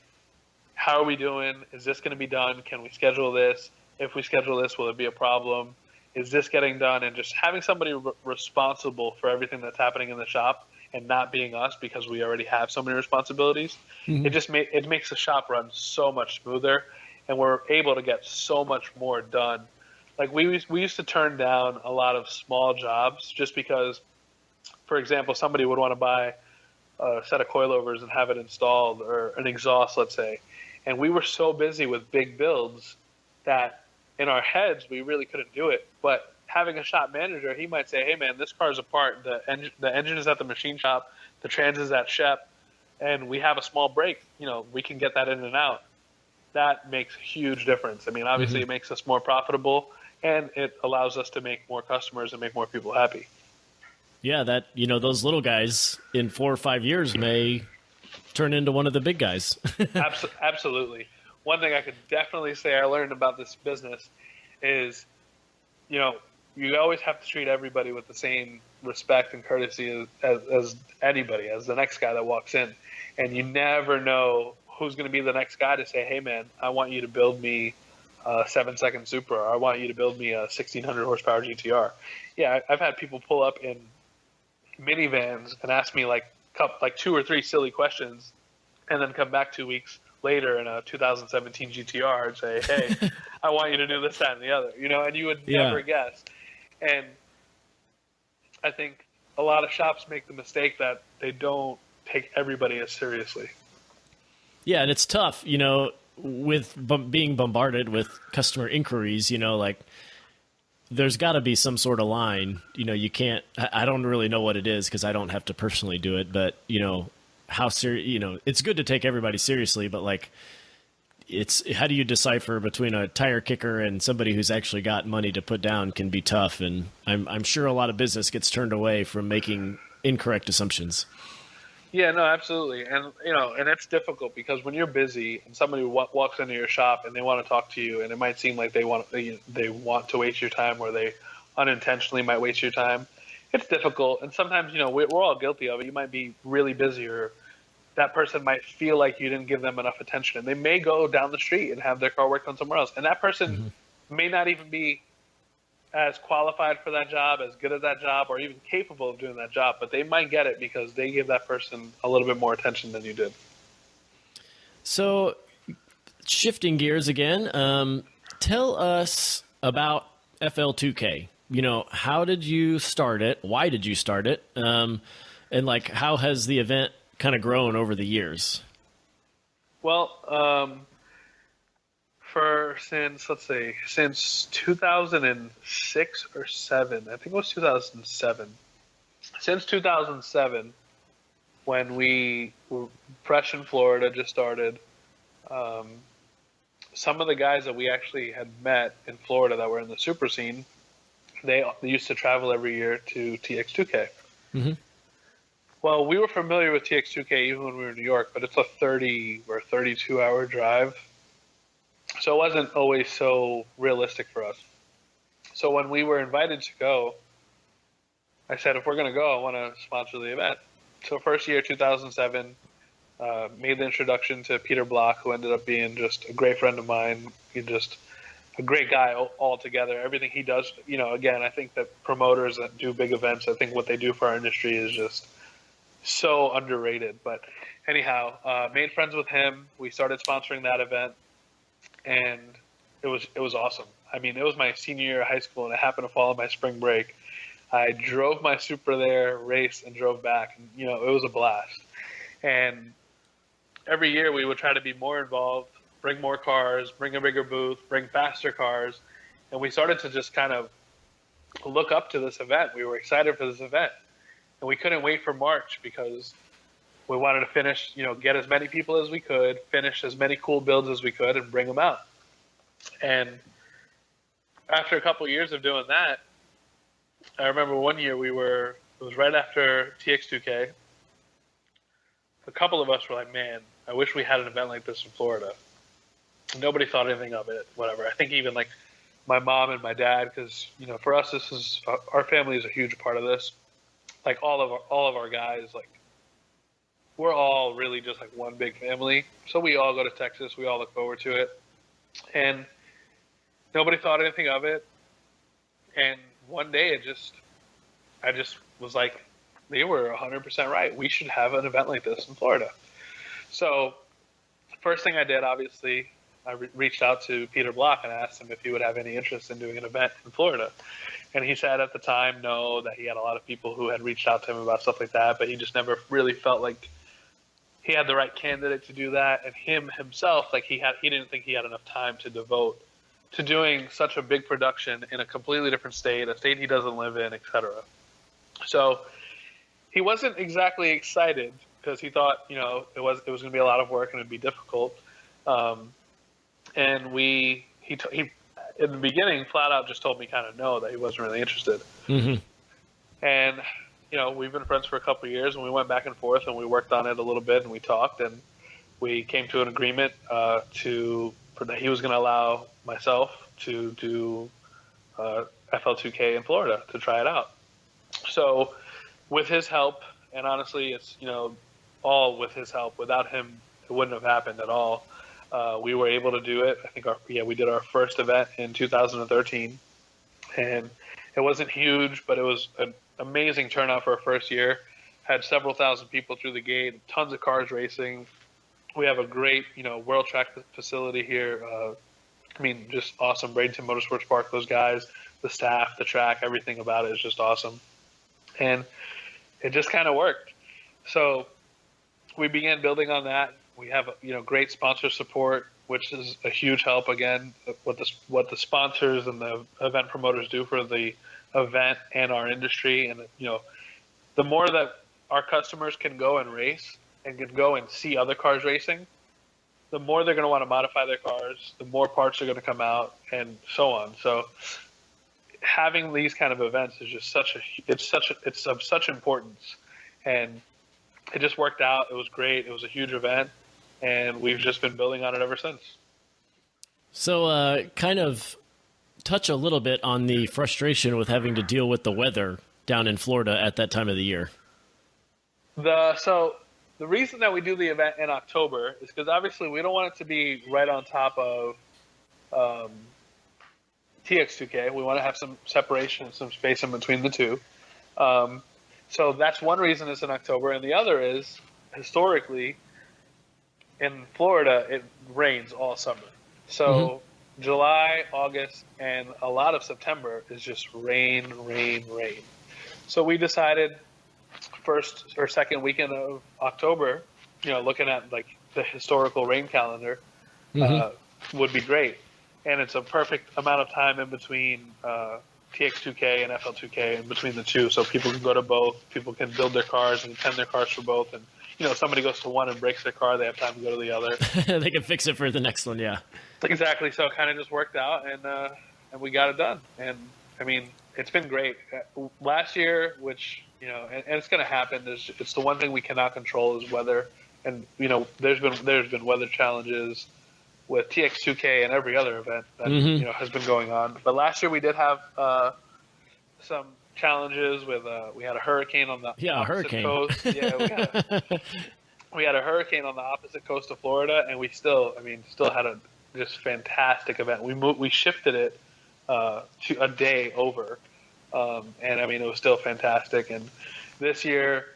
how are we doing? Is this going to be done? Can we schedule this? If we schedule this, will it be a problem? Is this getting done? And just having somebody responsible for everything that's happening in the shop and not being us because we already have so many responsibilities, Mm-hmm. it makes the shop run so much smoother, and we're able to get so much more done. Like we used to turn down a lot of small jobs just because, for example, somebody would want to buy a set of coilovers and have it installed, or an exhaust, let's say, and we were so busy with big builds that in our heads we really couldn't do it. But having a shop manager, he might say, hey man, this car's apart, the engine is at the machine shop, the trans is at Shep, and we have a small break, we can get that in and out. That makes a huge difference. I mean, obviously Mm-hmm. It makes us more profitable, and it allows us to make more customers and make more people happy. Yeah, that, those little guys in 4 or 5 years may turn into one of the big guys. Absolutely. One thing I could definitely say I learned about this business is, you always have to treat everybody with the same respect and courtesy as anybody, as the next guy that walks in. And you never know who's going to be the next guy to say, hey man, I want you to build me a 7-second Supra, or I want you to build me a 1600 horsepower GTR. Yeah, I've had people pull up in minivans and ask me like 2 or 3 silly questions, and then come back 2 weeks later in a 2017 GTR and say, hey, I want you to do this, that, and the other, and you would never guess. And I think a lot of shops make the mistake that they don't take everybody as seriously. Yeah, and it's tough, with being bombarded with customer inquiries, like there's got to be some sort of line. You can't, I don't really know what it is because I don't have to personally do it, but, how serious, it's good to take everybody seriously, but like, it's how do you decipher between a tire kicker and somebody who's actually got money to put down can be tough. And I'm sure a lot of business gets turned away from making incorrect assumptions. Yeah, no, absolutely. And, and it's difficult because when you're busy and somebody walks into your shop and they want to talk to you, and it might seem like they want to waste your time, or they unintentionally might waste your time. It's difficult. And sometimes, we're all guilty of it. You might be really busy, or that person might feel like you didn't give them enough attention, and they may go down the street and have their car worked on somewhere else. And that person may not even be as qualified for that job, as good at that job, or even capable of doing that job, but they might get it because they give that person a little bit more attention than you did. So shifting gears again, tell us about FL2K. How did you start it? Why did you start it? And like, how has the event kind of grown over the years? Well, since 2006 or 7, I think it was 2007. Since 2007, when we were fresh in Florida, just started, some of the guys that we actually had met in Florida that were in the Supra scene, they used to travel every year to TX2K. Mm-hmm. Well, we were familiar with TX2K even when we were in New York, but it's a 30 or 32-hour drive. So it wasn't always so realistic for us. So when we were invited to go, I said, if we're going to go, I want to sponsor the event. So first year, 2007, made the introduction to Peter Block, who ended up being just a great friend of mine. He just a great guy altogether. Everything he does, again, I think that promoters that do big events, I think what they do for our industry is just so underrated. But anyhow, made friends with him. We started sponsoring that event, and it was awesome. I mean, it was my senior year of high school, and it happened to fall on my spring break. I drove my Supra there, raced, and drove back. And, it was a blast. And every year we would try to be more involved, bring more cars, bring a bigger booth, bring faster cars. And we started to just kind of look up to this event. We were excited for this event. And we couldn't wait for March because we wanted to finish, get as many people as we could, finish as many cool builds as we could, and bring them out. And after a couple of years of doing that, I remember one year it was right after TX2K. A couple of us were like, man, I wish we had an event like this in Florida. Nobody thought anything of it, whatever. I think even like my mom and my dad, because, for us, our family is a huge part of this. Like all of our guys, like we're all really just like one big family. So we all go to Texas. We all look forward to it. And nobody thought anything of it. And one day I just was like, they were 100% right. We should have an event like this in Florida. So the first thing I did, obviously, I reached out to Peter Block and asked him if he would have any interest in doing an event in Florida. And he said at the time, no, that he had a lot of people who had reached out to him about stuff like that, but he just never really felt like he had the right candidate to do that. And himself, like he didn't think he had enough time to devote to doing such a big production in a completely different state, a state he doesn't live in, etc. So he wasn't exactly excited because he thought, it was going to be a lot of work and it'd be difficult. And he in the beginning flat out just told me kind of no, that he wasn't really interested. Mm-hmm. And we've been friends for a couple of years, and we went back and forth and we worked on it a little bit and we talked, and we came to an agreement that he was going to allow myself to do FL2K in Florida to try it out. So with his help, and honestly, it's all with his help. Without him, it wouldn't have happened at all. We were able to do it. I think we did our first event in 2013, and it wasn't huge, but it was an amazing turnout for our first year. Had several thousand people through the gate, tons of cars racing. We have a great, World Track facility here. Just awesome. Bradenton Motorsports Park, those guys, the staff, the track, everything about it is just awesome. And it just kind of worked. So we began building on that. We have, great sponsor support, which is a huge help. Again, what the sponsors and the event promoters do for the event and our industry. And, the more that our customers can go and race and can go and see other cars racing, the more they're going to want to modify their cars, the more parts are going to come out, and so on. So having these kind of events is just it's of such importance. And it just worked out. It was great. It was a huge event, and we've just been building on it ever since. So kind of touch a little bit on the frustration with having to deal with the weather down in Florida at that time of the year. So the reason that we do the event in October is because obviously we don't want it to be right on top of TX2K. We want to have some separation, some space in between the two. So that's one reason it's in October. And the other is, historically, in Florida, it rains all summer. So July, August, and a lot of September is just rain, rain, rain. So we decided first or second weekend of October, looking at like the historical rain calendar, would be great. And it's a perfect amount of time in between TX2K and FL2K, in between the two, so people can go to both. People can build their cars and attend their cars for both. And if somebody goes to one and breaks their car, they have time to go to the other. They can fix it for the next one, yeah. Exactly. So it kind of just worked out, and we got it done. And it's been great. Last year, which and it's going to happen. It's the one thing we cannot control is weather, and there's been weather challenges with TX2K and every other event that has been going on. But last year we did have some challenges with we had a hurricane on the opposite coast. Yeah, we had a hurricane on the opposite coast of Florida, and we still had a just fantastic event. We shifted it to a day over, and I mean it was still fantastic. And this year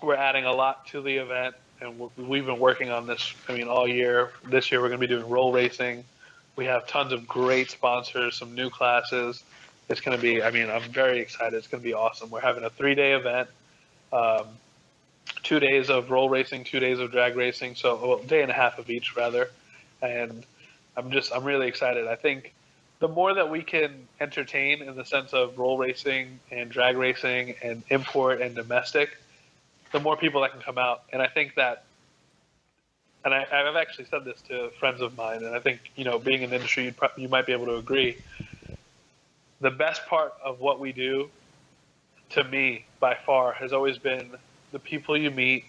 we're adding a lot to the event, and we've been working on this. I mean all year. This year we're going to be doing roll racing. We have tons of great sponsors, some new classes. It's going to be. I mean I'm very excited. It's going to be awesome. We're having a 3-day event. 2 days of roll racing, 2 days of drag racing, so a day and a half of each rather. And I'm really excited. I think the more that we can entertain in the sense of roll racing and drag racing and import and domestic, the more people that can come out. And I think that, and I've actually said this to friends of mine, and I think, being in the industry, you might be able to agree. The best part of what we do, to me, by far, has always been the people you meet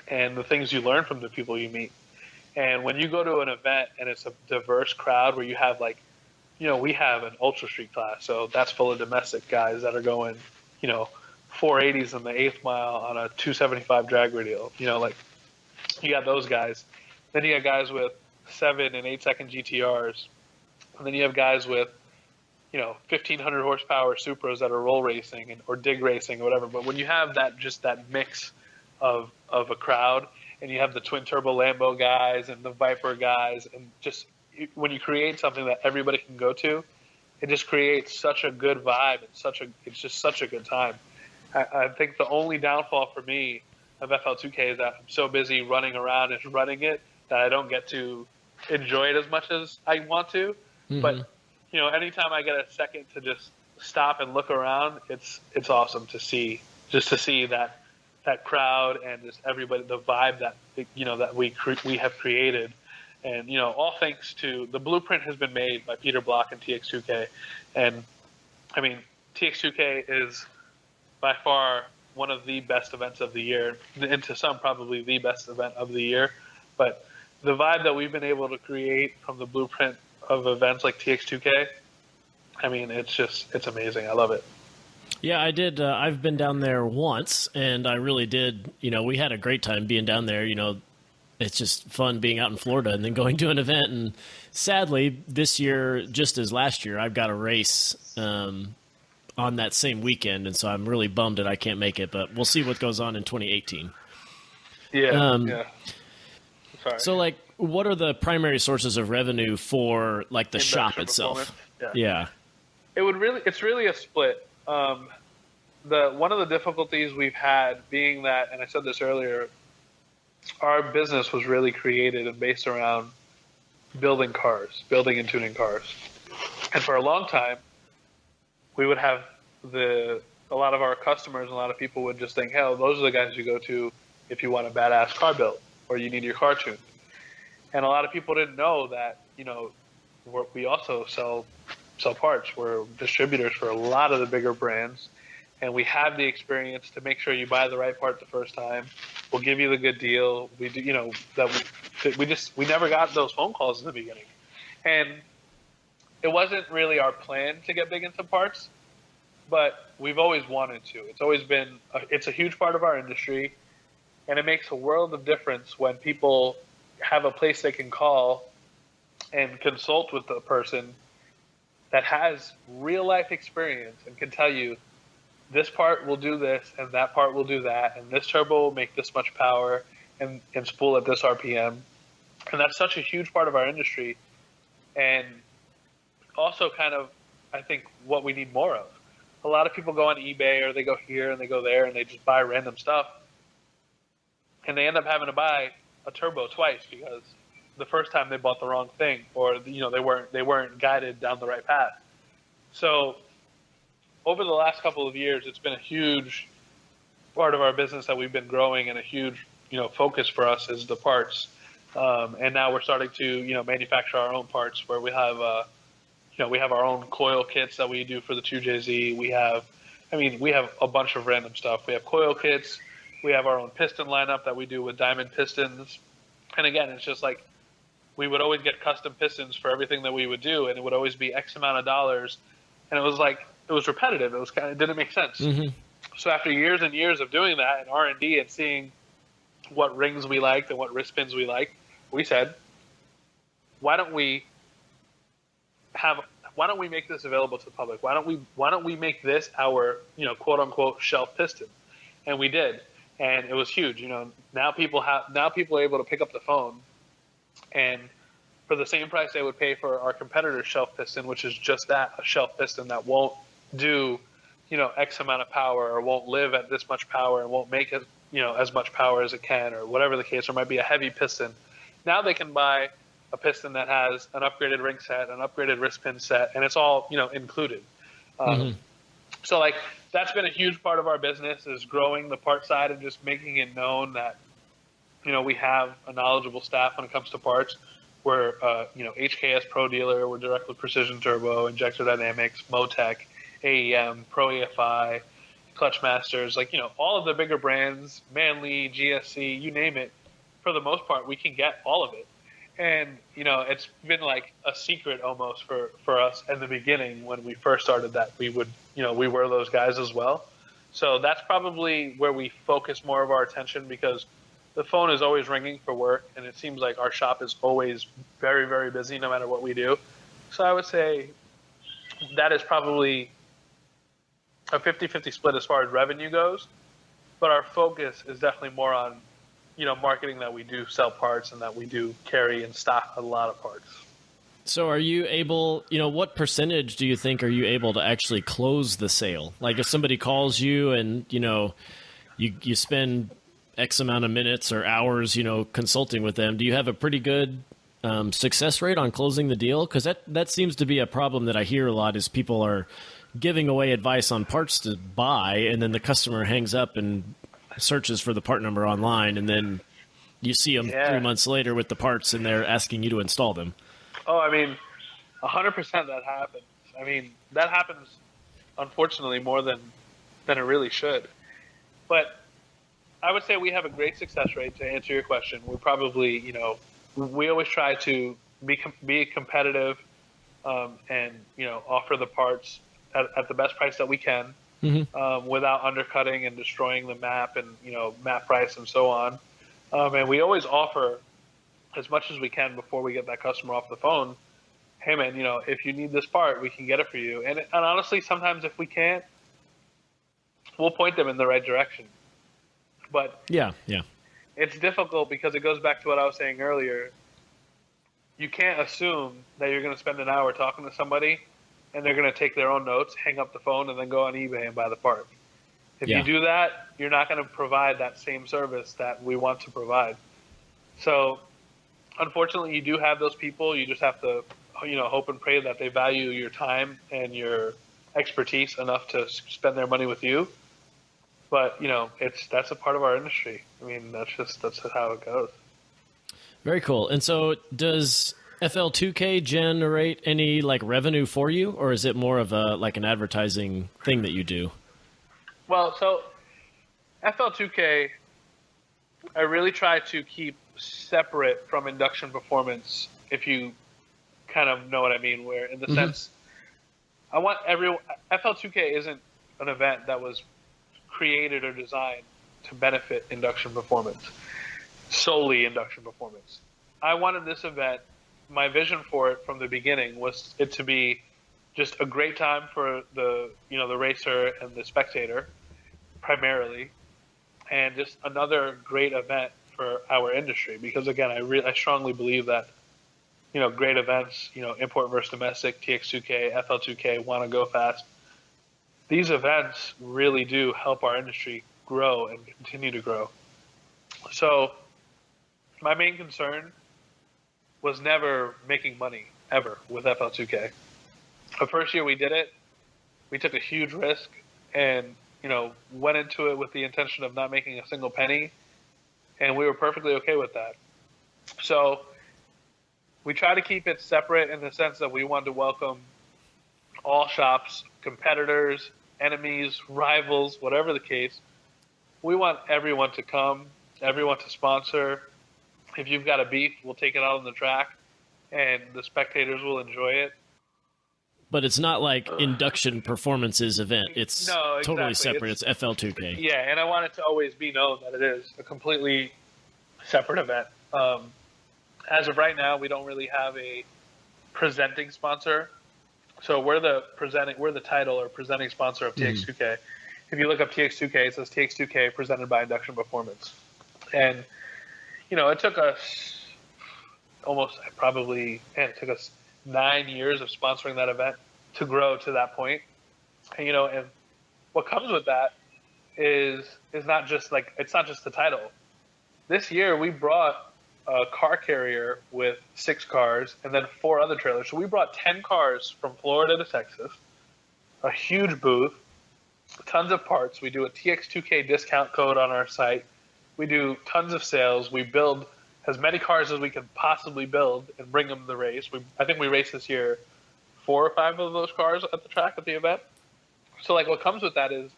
and the things you learn from the people you meet. And when you go to an event and it's a diverse crowd where you have we have an ultra street class, so that's full of domestic guys that are going, 480s in the 8th mile on a 275 drag radial. You got those guys. Then you got guys with 7 and 8 second GTRs. And then you have guys with 1,500 horsepower Supras that are roll racing or dig racing or whatever. But when you have that mix of a crowd, and you have the twin turbo Lambo guys and the Viper guys, and just when you create something that everybody can go to, it just creates such a good vibe and it's just such a good time. I think the only downfall for me of FL2K is that I'm so busy running around and running it that I don't get to enjoy it as much as I want to. Mm-hmm. But anytime I get a second to just stop and look around, it's awesome to see that crowd and just everybody, the vibe that that we have created, and all thanks to the blueprint has been made by Peter Block and TX2K, and I mean TX2K is by far one of the best events of the year, and to some probably the best event of the year, but the vibe that we've been able to create from the blueprint of events like TX2K, I mean, it's amazing. I love it. Yeah, I did. I've been down there once, and I really did. We had a great time being down there. It's just fun being out in Florida and then going to an event. And sadly, this year, just as last year, I've got a race on that same weekend, and so I'm really bummed that I can't make it. But we'll see what goes on in 2018. Yeah. Yeah. Sorry. So, what are the primary sources of revenue for the Induction shop itself? Yeah. It's really a split. One of the difficulties we've had being that, and I said this earlier, our business was really created and based around building and tuning cars. And for a long time, we would have a lot of our customers, a lot of people would just think, hell, those are the guys you go to if you want a badass car built or you need your car tuned. And a lot of people didn't know that, we also sell parts. We're distributors for a lot of the bigger brands, and we have the experience to make sure you buy the right part the first time. We'll give you the good deal. We do, we never got those phone calls in the beginning, and it wasn't really our plan to get big into parts, but we've always wanted to. It's always been, it's a huge part of our industry, and it makes a world of difference when people have a place they can call and consult with the person that has real life experience and can tell you this part will do this and that part will do that, and this turbo will make this much power and spool at this RPM. And that's such a huge part of our industry, and also kind of, I think, what we need more of. A lot of people go on eBay or they go here and they go there and they just buy random stuff, and they end up having to buy a turbo twice because the first time they bought the wrong thing, or they weren't guided down the right path. So over the last couple of years, it's been a huge part of our business that we've been growing, and a huge focus for us is the parts. And now we're starting to manufacture our own parts, where we have we have our own coil kits that we do for the 2JZ. We have a bunch of random stuff. We have coil kits. We have our own piston lineup that we do with diamond pistons. And again, it's just we would always get custom pistons for everything that we would do, and it would always be X amount of dollars. And it was repetitive. It didn't make sense. Mm-hmm. So after years and years of doing that and R&D and seeing what rings we liked and what wrist pins we liked, we said, why don't we make this available to the public? Why don't we make this our, quote unquote shelf piston? And we did. And it was huge. Now people are able to pick up the phone, and for the same price they would pay for our competitor's shelf piston, which is just that, a shelf piston that won't do, X amount of power, or won't live at this much power, and won't make it, as much power as it can, or whatever the case, or might be a heavy piston. Now they can buy a piston that has an upgraded ring set, an upgraded wrist pin set, and it's all, included. So like, that's been a huge part of our business, is growing the part side and just making it known that, we have a knowledgeable staff when it comes to parts. We're, HKS Pro Dealer, we're Direct with Precision Turbo, Injector Dynamics, Motec, AEM, Pro EFI, Clutch Masters, all of the bigger brands, Manley, GSC, you name it. For the most part, we can get all of it. And, it's been like a secret almost for us in the beginning when we first started that we would, we were those guys as well. So that's probably where we focus more of our attention, because the phone is always ringing for work, and it seems like our shop is always very, very busy no matter what we do. So I would say that is probably a 50-50 split as far as revenue goes. But our focus is definitely more on, marketing that we do sell parts and that we do carry and stock a lot of parts. So are you able, what percentage do you think are you able to actually close the sale? Like if somebody calls you and, you spend X amount of minutes or hours, consulting with them, do you have a pretty good success rate on closing the deal? Because that seems to be a problem that I hear a lot, is people are giving away advice on parts to buy, and then the customer hangs up and searches for the part number online, and then you see them 3 months later with the parts, and they're asking you to install them. Oh, 100% that happens. That happens, unfortunately, more than it really should. But I would say we have a great success rate, to answer your question. We're probably, we always try to be competitive, and, offer the parts at the best price that we can. Without undercutting and destroying the map and, map price and so on. And we always offer as much as we can before we get that customer off the phone. Hey man, if you need this part, we can get it for you. And honestly, sometimes if we can't, we'll point them in the right direction. But yeah, it's difficult because it goes back to what I was saying earlier. You can't assume that you're going to spend an hour talking to somebody and they're going to take their own notes, hang up the phone, and then go on eBay and buy the part. If you do that, you're not going to provide that same service that we want to provide. So, unfortunately, you do have those people. You just have to, hope and pray that they value your time and your expertise enough to spend their money with you. But, that's a part of our industry. That's how it goes. Very cool. And so does FL2K generate any revenue for you, or is it more of an advertising thing that you do? Well, so FL2K, I really try to keep separate from Induction Performance, if you kind of know what I mean, where in the sense, I want FL2K isn't an event that was created or designed to benefit Induction Performance, solely Induction Performance. I wanted this event, my vision for it from the beginning was it to be just a great time for the racer and the spectator primarily, and just another great event for our industry. Because again, I strongly believe that, great events, import versus domestic, TX2K, FL2K, want to go fast. These events really do help our industry grow and continue to grow. So my main concern was never making money, ever, with FL2K. The first year we did it, we took a huge risk and, went into it with the intention of not making a single penny, and we were perfectly okay with that. So we try to keep it separate in the sense that we wanted to welcome all shops, competitors, enemies, rivals, whatever the case. We want everyone to come, everyone to sponsor. If you've got a beef, we'll take it out on the track, and the spectators will enjoy it. But it's not like Induction Performance's event. It's totally separate. It's FL2K. Yeah, and I want it to always be known that it is a completely separate event. as of right now, we don't really have a presenting sponsor. So we're the title or presenting sponsor of TX2K. If you look up TX2K, it says TX2K presented by Induction Performance. And, it took us it took us 9 years of sponsoring that event to grow to that point. And, and what comes with that is not just it's not just the title. This year we brought a car carrier with 6 cars and then 4 other trailers. So we brought 10 cars from Florida to Texas, a huge booth, tons of parts. We do a TX2K discount code on our site. We do tons of sales. We build as many cars as we can possibly build and bring them to the race. I think we raced this year 4 or 5 of those cars at the track at the event. So what comes with that is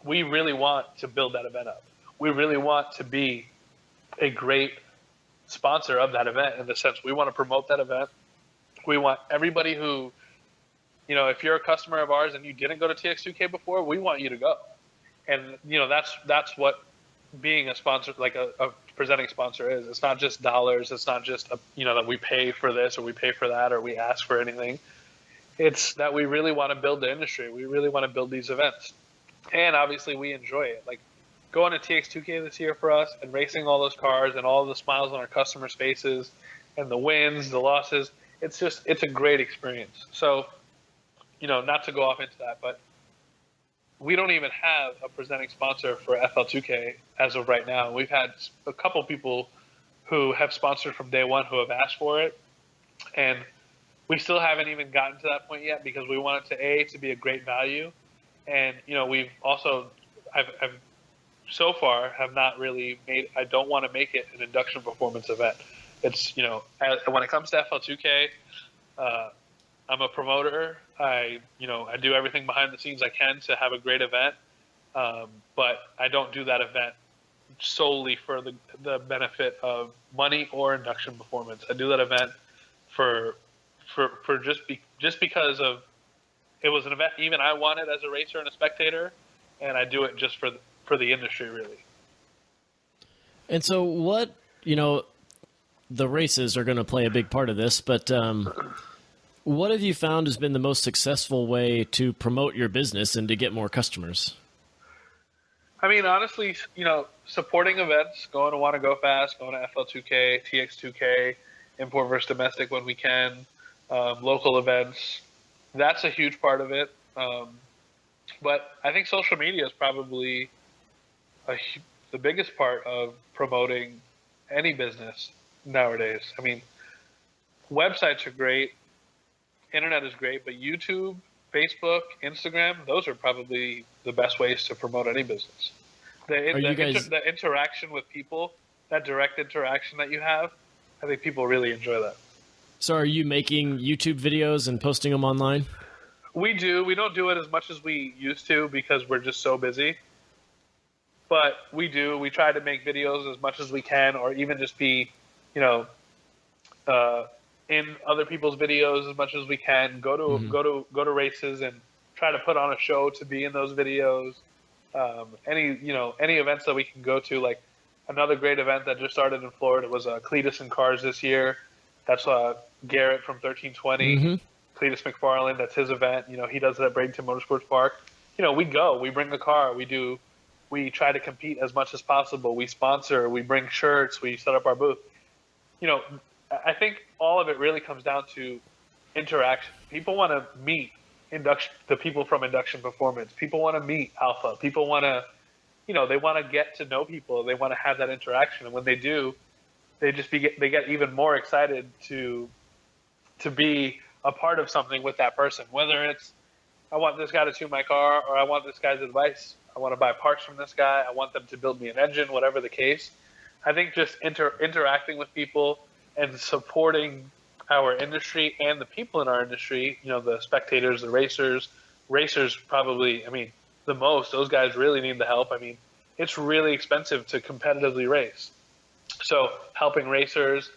we really want to build that event up. We really want to be a great sponsor of that event in the sense we want to promote that event. We want everybody who, if you're a customer of ours and you didn't go to TX2K before, we want you to go. And, that's what being a sponsor, a presenting sponsor is. It's not just dollars. It's not just, that we pay for this or we pay for that or we ask for anything. It's that we really want to build the industry. We really want to build these events. And obviously we enjoy it. Going to TX2K this year for us and racing all those cars and all the smiles on our customers' faces and the wins, the losses, it's a great experience. So, not to go off into that, but we don't even have a presenting sponsor for FL2K as of right now. We've had a couple people who have sponsored from day one who have asked for it. And we still haven't even gotten to that point yet because we want it to be a great value. And, we've also, I've so far have not really I don't want to make it an Induction Performance event. It's, when it comes to FL2K, I'm a promoter. I do everything behind the scenes I can to have a great event. But I don't do that event solely for the benefit of money or Induction Performance. I do that event for just because of it was an event even I wanted as a racer and a spectator, and I do it just for the industry, really. And so what, the races are going to play a big part of this, but what have you found has been the most successful way to promote your business and to get more customers? I mean, honestly, supporting events, going to Want to Go Fast, going to FL2K, TX2K, import versus domestic when we can, local events, that's a huge part of it. But I think social media is probably the biggest part of promoting any business nowadays. I mean, websites are great, internet is great, but YouTube, Facebook, Instagram, those are probably the best ways to promote any business. The interaction with people, that direct interaction that you have, I think people really enjoy that. So are you making YouTube videos and posting them online? We do. We don't do it as much as we used to because we're just so busy. But we do. We try to make videos as much as we can, or even just be, in other people's videos as much as we can. Go to races and try to put on a show to be in those videos. Any events that we can go to. Like another great event that just started in Florida was Cletus and Cars this year. That's Garrett from 1320. Mm-hmm. Cletus McFarland, that's his event. He does it at Bradenton Motorsports Park. We bring the car. We try to compete as much as possible. We sponsor, we bring shirts, we set up our booth. I think all of it really comes down to interaction. People want to meet the people from Induction Performance. People want to meet Alpha. People want to, they want to get to know people. They want to have that interaction. And when they do, they get even more excited to be a part of something with that person. Whether it's, I want this guy to tune my car, or I want this guy's advice. I want to buy parts from this guy. I want them to build me an engine, whatever the case. I think just interacting with people and supporting our industry and the people in our industry, the spectators, the racers probably, the most. Those guys really need the help. It's really expensive to competitively race. So helping racers,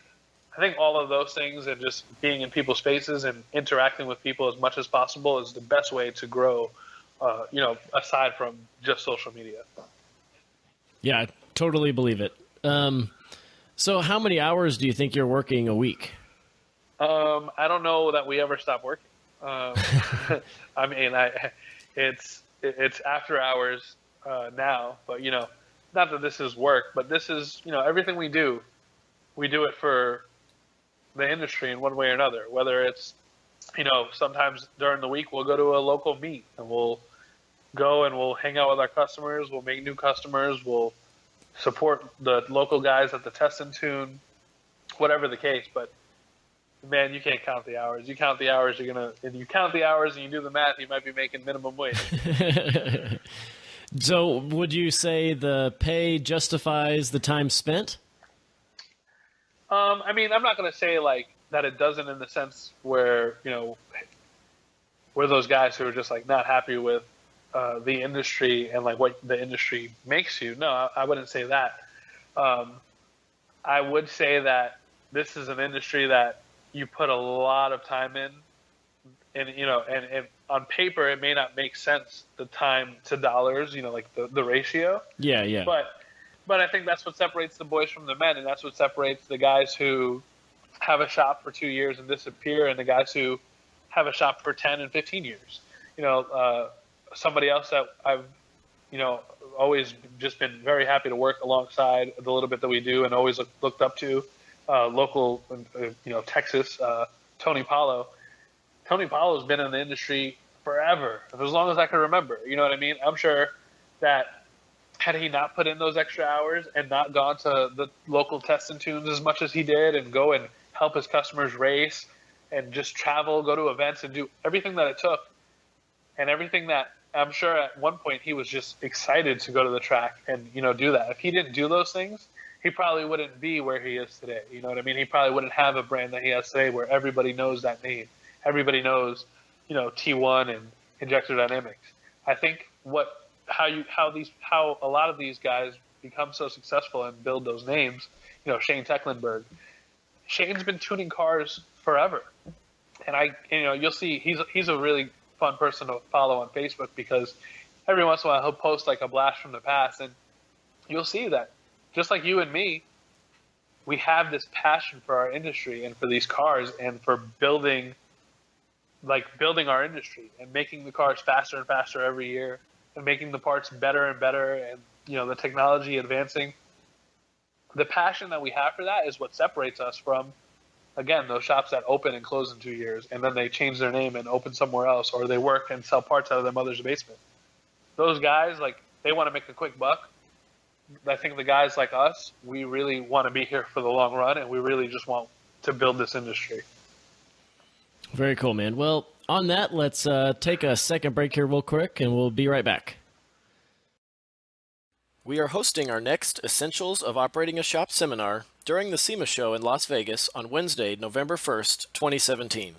I think all of those things and just being in people's faces and interacting with people as much as possible is the best way to grow, aside from just social media. Yeah, I totally believe it. So how many hours do you think you're working a week? I don't know that we ever stop working. I mean, it's after hours now, but not that this is work, but this is everything we do it for the industry in one way or another. Whether it's sometimes during the week we'll go to a local meet and we'll go and we'll hang out with our customers, we'll make new customers, we'll support the local guys at the test and tune, whatever the case. But man, you can't count the hours. You count the hours, if you count the hours and you do the math, you might be making minimum wage. So would you say the pay justifies the time spent? I mean, I'm not going to say like that it doesn't, in the sense where, we're those guys who are just like not happy with the industry and like what the industry makes you. No, I wouldn't say that. I would say that this is an industry that you put a lot of time in, and and on paper it may not make sense, the time to dollars, like the ratio. Yeah. But I think that's what separates the boys from the men, and that's what separates the guys who have a shop for 2 years and disappear, and the guys who have a shop for 10 and 15 years. Somebody else that I've always just been very happy to work alongside the little bit that we do, and always looked up to, local, Texas, Tony Paulo. Tony Paulo's been in the industry forever, as long as I can remember. You know what I mean? I'm sure that had he not put in those extra hours and not gone to the local test and tunes as much as he did, and go and help his customers race and just travel, go to events and do everything that it took, and everything that I'm sure at one point he was just excited to go to the track and, do that. If he didn't do those things, he probably wouldn't be where he is today. You know what I mean? He probably wouldn't have a brand that he has today where everybody knows that name. Everybody knows, T1 and Injector Dynamics. I think how a lot of these guys become so successful and build those names, Shane Tecklenburg. Shane's been tuning cars forever. And you'll see he's a really fun person to follow on Facebook, because every once in a while he'll post like a blast from the past, and you'll see that just like you and me, we have this passion for our industry and for these cars and for building our industry and making the cars faster and faster every year and making the parts better and better, and the technology advancing. The passion that we have for that is what separates us from, again, those shops that open and close in 2 years and then they change their name and open somewhere else, or they work and sell parts out of their mother's basement. Those guys, they want to make a quick buck. I think the guys like us, we really want to be here for the long run, and we really just want to build this industry. Very cool, man. Well, on that, let's take a second break here real quick, and we'll be right back. We are hosting our next Essentials of Operating a Shop seminar during the SEMA show in Las Vegas on Wednesday, November 1st, 2017.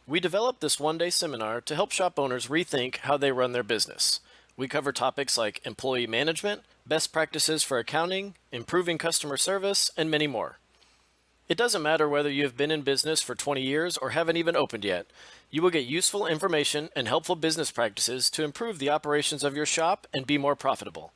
We developed this one-day seminar to help shop owners rethink how they run their business. We cover topics like employee management, best practices for accounting, improving customer service, and many more. It doesn't matter whether you have been in business for 20 years or haven't even opened yet. You will get useful information and helpful business practices to improve the operations of your shop and be more profitable.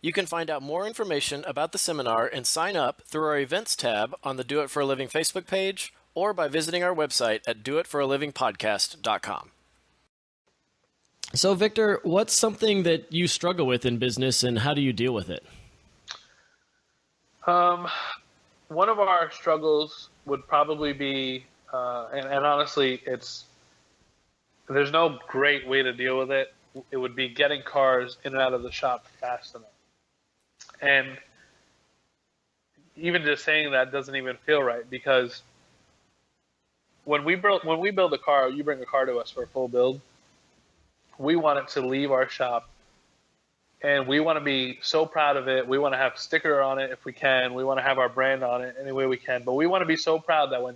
You can find out more information about the seminar and sign up through our events tab on the Do It for a Living Facebook page, or by visiting our website at doitforalivingpodcast.com. So, Victor, what's something that you struggle with in business, and how do you deal with it? One of our struggles would probably be, and honestly, there's no great way to deal with it. It would be getting cars in and out of the shop fast enough. And even just saying that doesn't even feel right, because when we build a car, you bring a car to us for a full build, we want it to leave our shop, and we want to be so proud of it. We want to have a sticker on it if we can. We want to have our brand on it any way we can. But we want to be so proud that when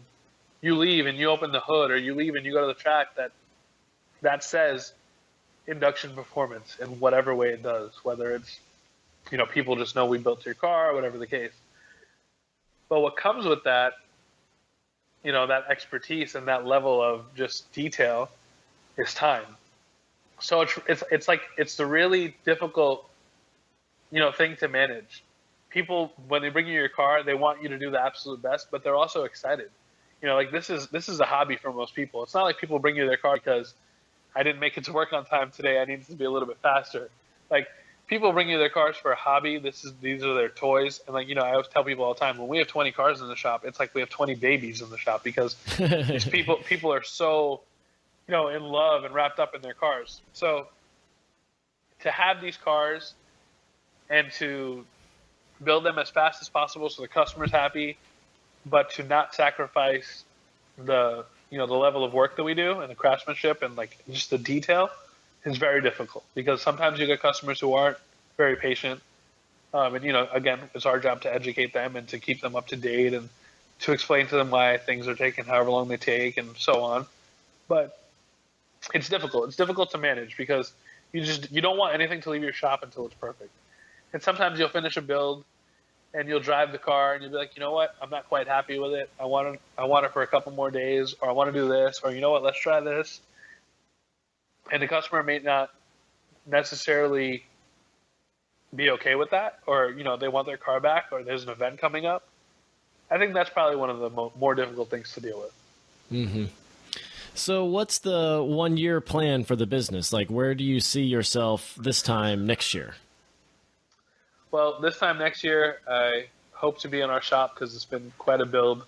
you leave and you open the hood, or you leave and you go to the track, that says Induction Performance in whatever way it does, whether it's, people just know we built your car, or whatever the case. But what comes with that, that expertise and that level of just detail is time. So it's the really difficult, thing to manage. people, when they bring you your car, they want you to do the absolute best, but they're also excited. Like this is a hobby for most people. It's not like people bring you their car because I didn't make it to work on time today, I need to be a little bit faster. Like, people bring you their cars for a hobby. These are their toys. And I always tell people all the time, when we have 20 cars in the shop, it's like we have 20 babies in the shop, because these people are so, in love and wrapped up in their cars. So to have these cars and to build them as fast as possible so the customer's happy, but to not sacrifice the level of work that we do and the craftsmanship and just the detail is very difficult, because sometimes you get customers who aren't very patient. And again, it's our job to educate them and to keep them up to date and to explain to them why things are taking however long they take and so on. But it's difficult. It's difficult to manage, because you don't want anything to leave your shop until it's perfect. And sometimes you'll finish a build and you'll drive the car and you'll be like, you know what, I'm not quite happy with it. I want it for a couple more days, or I want to do this, or let's try this. And the customer may not necessarily be okay with that, or they want their car back, or there's an event coming up. I think that's probably one of the more difficult things to deal with. Mm-hmm. So what's the 1 year plan for the business? Like, where do you see yourself this time next year? Well, this time next year, I hope to be in our shop, because it's been quite a build.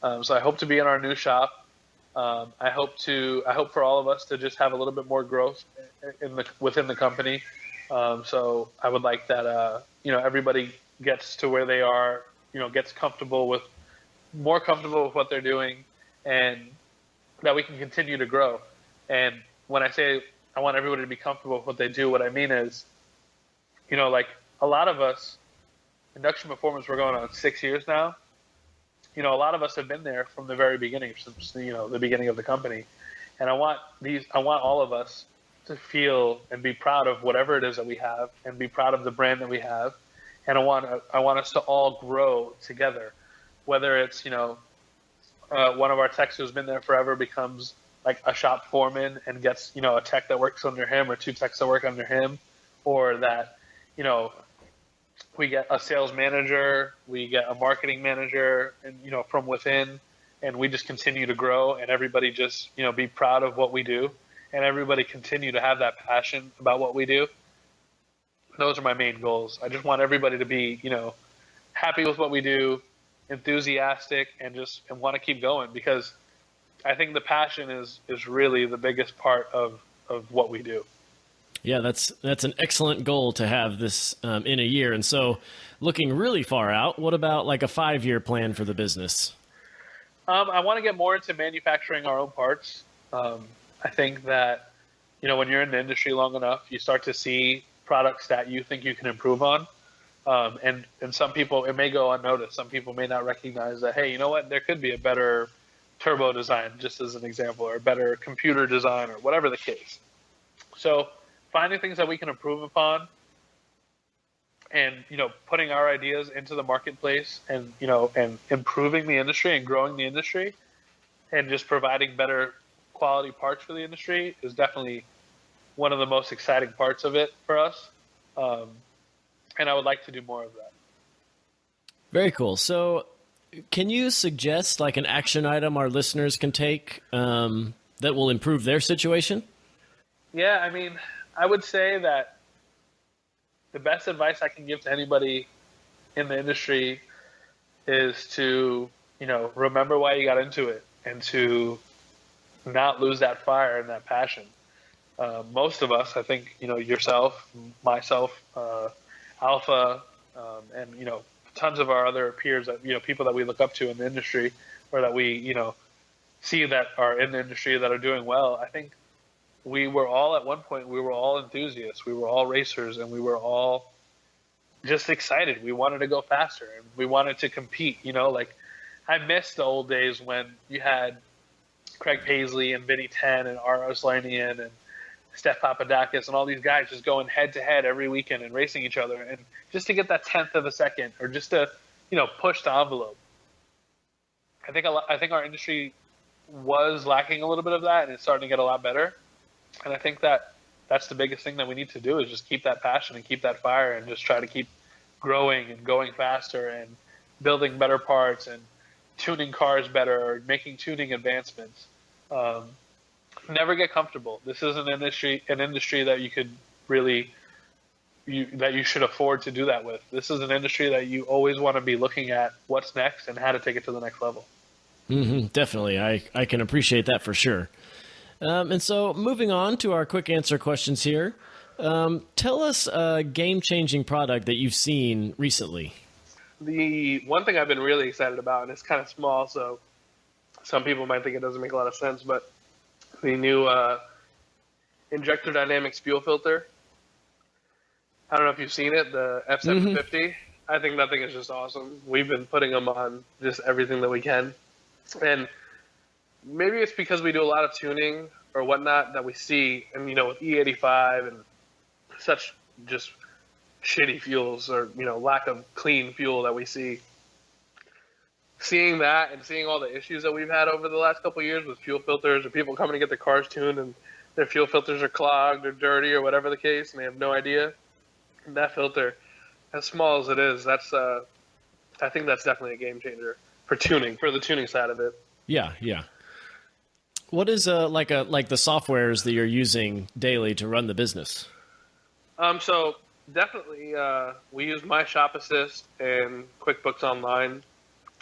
So I hope to be in our new shop. I hope for all of us to just have a little bit more growth within the company. So I would like that, everybody gets to where they are, gets more comfortable with what they're doing, and that we can continue to grow. And when I say I want everybody to be comfortable with what they do, what I mean is, a lot of us, Induction Performance, we're going on 6 years now. A lot of us have been there from the very beginning, since the beginning of the company. And I want all of us to feel and be proud of whatever it is that we have, and be proud of the brand that we have. And I want us to all grow together. Whether it's one of our techs who's been there forever becomes like a shop foreman and gets a tech that works under him, or two techs that work under him, or that we get a sales manager, we get a marketing manager, and from within, and we just continue to grow, and everybody just be proud of what we do, and everybody continue to have that passion about what we do. Those are my main goals. I just want everybody to be happy with what we do, enthusiastic, and want to keep going, because I think the passion is really the biggest part of what we do. Yeah, that's an excellent goal to have this in a year. And so, looking really far out, what about like a 5-year plan for the business? I want to get more into manufacturing our own parts. I think that when you're in the industry long enough, you start to see products that you think you can improve on. And some people, it may go unnoticed. Some people may not recognize that, hey, you know what, there could be a better turbo design, just as an example, or a better computer design, or whatever the case. So finding things that we can improve upon, and putting our ideas into the marketplace, and and improving the industry and growing the industry, and just providing better quality parts for the industry is definitely one of the most exciting parts of it for us. And I would like to do more of that. Very cool. So can you suggest like an action item our listeners can take that will improve their situation? Yeah, I mean, I would say that the best advice I can give to anybody in the industry is to, remember why you got into it, and to not lose that fire and that passion. Most of us, I think, yourself, myself, Alpha, and, tons of our other peers that, people that we look up to in the industry, or that we, see that are in the industry that are doing well. I think we were all, at one point, we were all enthusiasts. We were all racers, and we were all just excited. We wanted to go faster, and we wanted to compete. I miss the old days when you had Craig Paisley and Vinny Ten and R. Oslanian and Steph Papadakis and all these guys just going head to head every weekend and racing each other, and just to get that 10th of a second, or just to, push the envelope. I think our industry was lacking a little bit of that, and it's starting to get a lot better. And I think that that's the biggest thing that we need to do, is just keep that passion and keep that fire, and just try to keep growing and going faster and building better parts and tuning cars better or making tuning advancements. Never get comfortable. This is an industry that you could really that you should afford to do that with. This is an industry that you always want to be looking at what's next and how to take it to the next level. Definitely. I can appreciate that for sure. And so moving on to our quick answer questions here. Tell us a game-changing product that you've seen recently. The one thing I've been really excited about, and it's kind of small, so some people might think it doesn't make a lot of sense, but the new injector dynamics fuel filter. I don't know if you've seen it, the F750. I think that thing is just awesome. We've been putting them on just everything that we can. And maybe it's because we do a lot of tuning or whatnot that we see, and with E85 and such just shitty fuels or lack of clean fuel that we see. Seeing that and seeing all the issues that we've had over the last couple of years with fuel filters or people coming to get their cars tuned and their fuel filters are clogged or dirty or whatever the case, and they have no idea. And that filter, as small as it is, that's I think that's definitely a game changer for tuning, for the tuning side of it. Yeah. What is like the softwares that you're using daily to run the business? So definitely we use My Shop Assist and QuickBooks Online.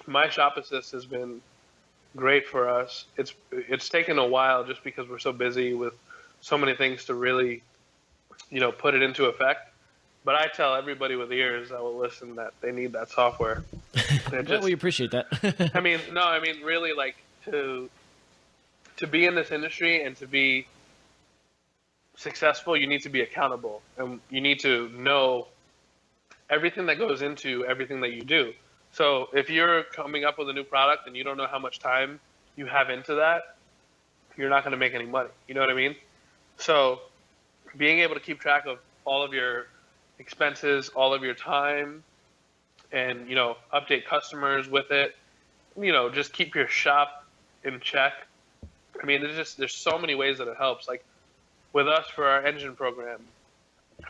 My Shop Assist has been great for us. It's taken a while just because we're so busy with so many things to really, put it into effect. But I tell everybody with ears that will listen that they need that software. Well, we appreciate that. Really, like to be in this industry and to be successful, you need to be accountable, and you need to know everything that goes into everything that you do. So if you're coming up with a new product and you don't know how much time you have into that, you're not going to make any money. You know what I mean? So being able to keep track of all of your expenses, all of your time, and update customers with it, just keep your shop in check. There's so many ways that it helps. Like with us for our engine program,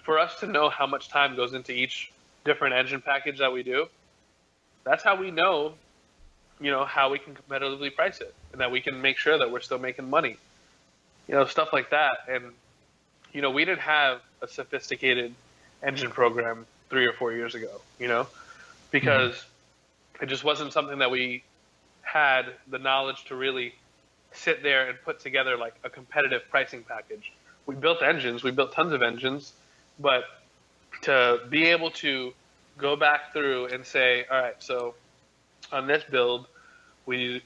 for us to know how much time goes into each different engine package that we do, that's how we know, how we can competitively price it and that we can make sure that we're still making money, stuff like that. And, we didn't have a sophisticated engine program 3 or 4 years ago, because it just wasn't something that we had the knowledge to really sit there and put together like a competitive pricing package. We built engines, we built tons of engines, but to be able to go back through and say, all right, so on this build, we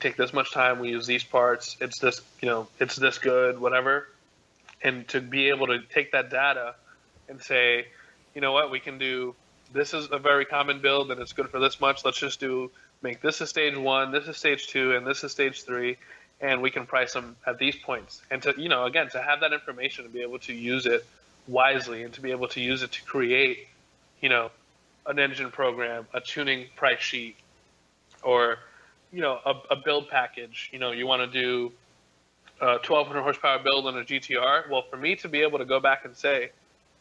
take this much time, we use these parts, it's this good, whatever. And to be able to take that data and say, we can do, this is a very common build and it's good for this much. Let's just make this a stage 1, this is stage 2, and this is stage 3, and we can price them at these points. And to, again, to have that information and be able to use it wisely and to be able to use it to create, an engine program, a tuning price sheet, or, a build package. You want to do a 1,200 horsepower build on a GTR. Well, for me to be able to go back and say,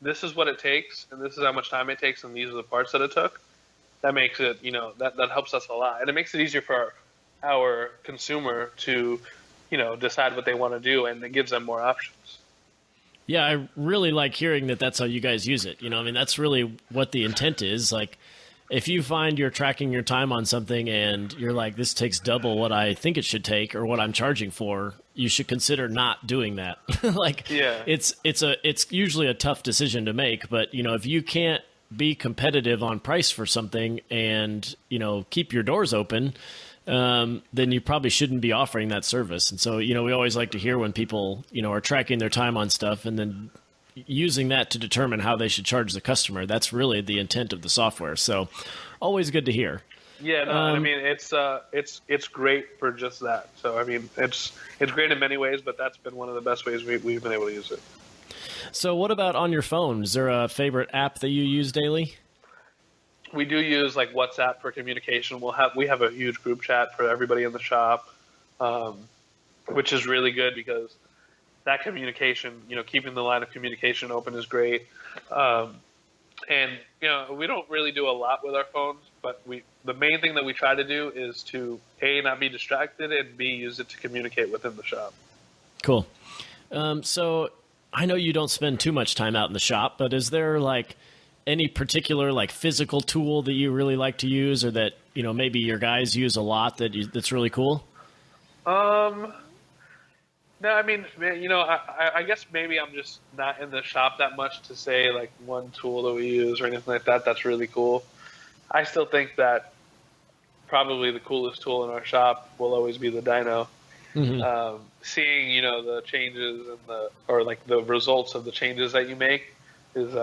this is what it takes, and this is how much time it takes, and these are the parts that it took, that makes it, that helps us a lot. And it makes it easier for our consumer to, decide what they want to do, and it gives them more options. Yeah, I really like hearing that that's how you guys use it. That's really what the intent is. Like, if you find you're tracking your time on something and you're like, this takes double what I think it should take or what I'm charging for, you should consider not doing that. It's usually a tough decision to make, but if you can't be competitive on price for something and, keep your doors open, then you probably shouldn't be offering that service. And so, we always like to hear when people, are tracking their time on stuff and then using that to determine how they should charge the customer. That's really the intent of the software. So always good to hear. Yeah, no, it's great for just that. So, it's great in many ways, but that's been one of the best ways we've been able to use it. So what about on your phone? Is there a favorite app that you use daily? We do use like WhatsApp for communication. We have a huge group chat for everybody in the shop, which is really good because that communication, keeping the line of communication open is great. And, we don't really do a lot with our phones, but the main thing that we try to do is to, A, not be distracted, and B, use it to communicate within the shop. Cool. So I know you don't spend too much time out in the shop, but is there any particular physical tool that you really like to use, or that maybe your guys use a lot that's really cool? No, I mean, I guess maybe I'm just not in the shop that much to say one tool that we use or anything like that. That's really cool. I still think that probably the coolest tool in our shop will always be the dyno. Mm-hmm. Seeing the changes and the results of the changes that you make is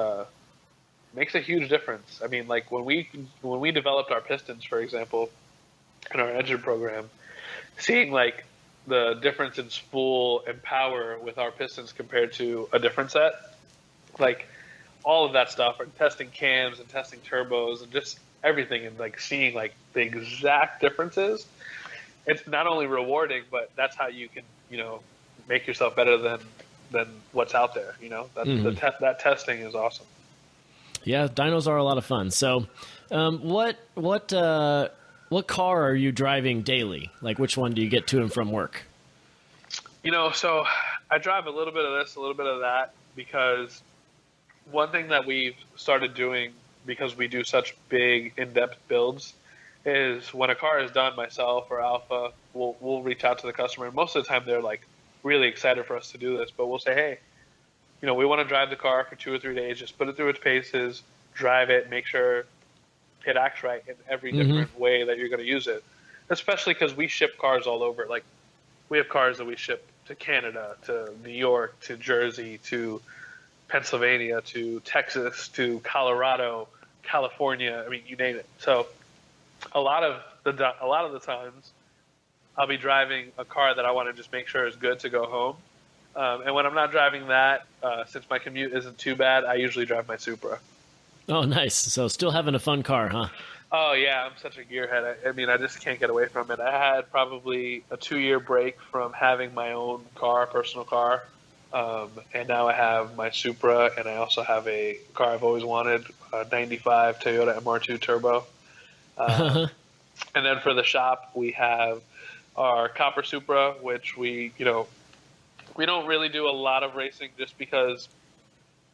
makes a huge difference. I mean, when we developed our pistons, for example, in our engine program, seeing the difference in spool and power with our pistons compared to a different set, all of that stuff, and testing cams and testing turbos and just everything, and seeing the exact differences, it's not only rewarding, but that's how you can make yourself better than what's out there. That testing is awesome. Yeah, dynos are a lot of fun. So, what car are you driving daily? Which one do you get to and from work? So I drive a little bit of this, a little bit of that, because one thing that we've started doing, because we do such big, in-depth builds, is when a car is done, myself or Alpha, we'll reach out to the customer. And most of the time, they're really excited for us to do this. But we'll say, hey, we want to drive the car for 2 or 3 days. Just put it through its paces, drive it, make sure it acts right in every different way that you're going to use it. Especially because we ship cars all over. We have cars that we ship to Canada, to New York, to Jersey, to Pennsylvania, to Texas, to Colorado, California. I mean, you name it. So a lot of the times, I'll be driving a car that I want to just make sure is good to go home. And when I'm not driving that, since my commute isn't too bad, I usually drive my Supra. Oh, nice. So still having a fun car, huh? Oh, yeah. I'm such a gearhead. I just can't get away from it. I had probably a 2-year break from having my own car, personal car. And now I have my Supra, and I also have a car I've always wanted, a 95 Toyota MR2 Turbo. And then for the shop, we have our Copper Supra, which we don't really do a lot of racing just because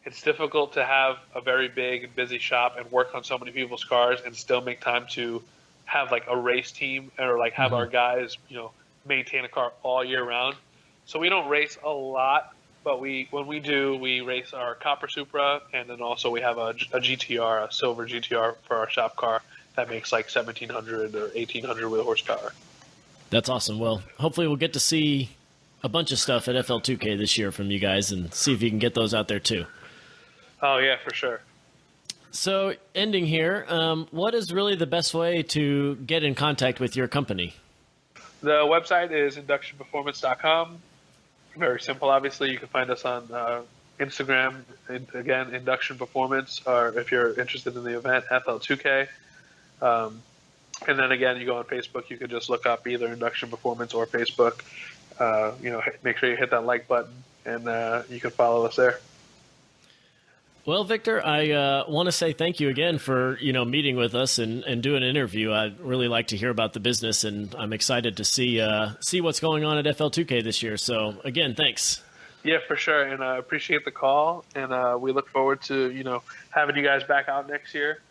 it's difficult to have a very big and busy shop and work on so many people's cars and still make time to have a race team or have our guys, maintain a car all year round. So we don't race a lot, but when we do, we race our Copper Supra, and then also we have a GTR, a silver GTR for our shop car that makes 1,700 or 1,800 wheel horsepower. That's awesome. Well, hopefully we'll get to see a bunch of stuff at FL2K this year from you guys and see if you can get those out there too. Oh, yeah, for sure. So, ending here, what is really the best way to get in contact with your company? The website is inductionperformance.com. Very simple, obviously. You can find us on Instagram, again, Induction Performance, or if you're interested in the event, FL2K. And then, again, you go on Facebook, you can just look up either Induction Performance or Facebook. Make sure you hit that like button, and you can follow us there. Well, Victor, I want to say thank you again for, meeting with us and doing an interview. I'd really like to hear about the business, and I'm excited to see what's going on at FL2K this year. So, again, thanks. Yeah, for sure, and I appreciate the call, and we look forward to, having you guys back out next year,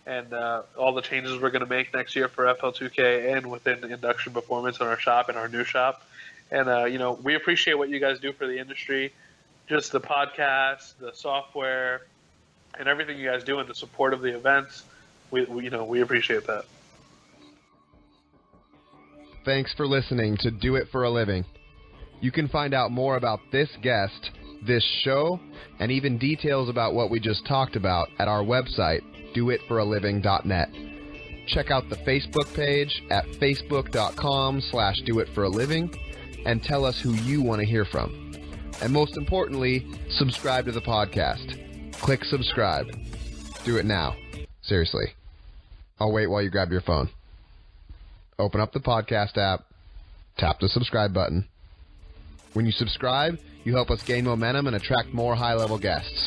and all the changes we're going to make next year for FL2K and within Induction Performance in our shop and our new shop. And, we appreciate what you guys do for the industry. Just the podcast, the software, and everything you guys do in the support of the events. We appreciate that. Thanks for listening to Do It for a Living. You can find out more about this guest, this show, and even details about what we just talked about at our website, doitforaliving.net. Check out the Facebook page at facebook.com/doitforaliving and tell us who you want to hear from. And most importantly, subscribe to the podcast. Click subscribe. Do it now. Seriously. I'll wait while you grab your phone. Open up the podcast app. Tap the subscribe button. When you subscribe, you help us gain momentum and attract more high-level guests.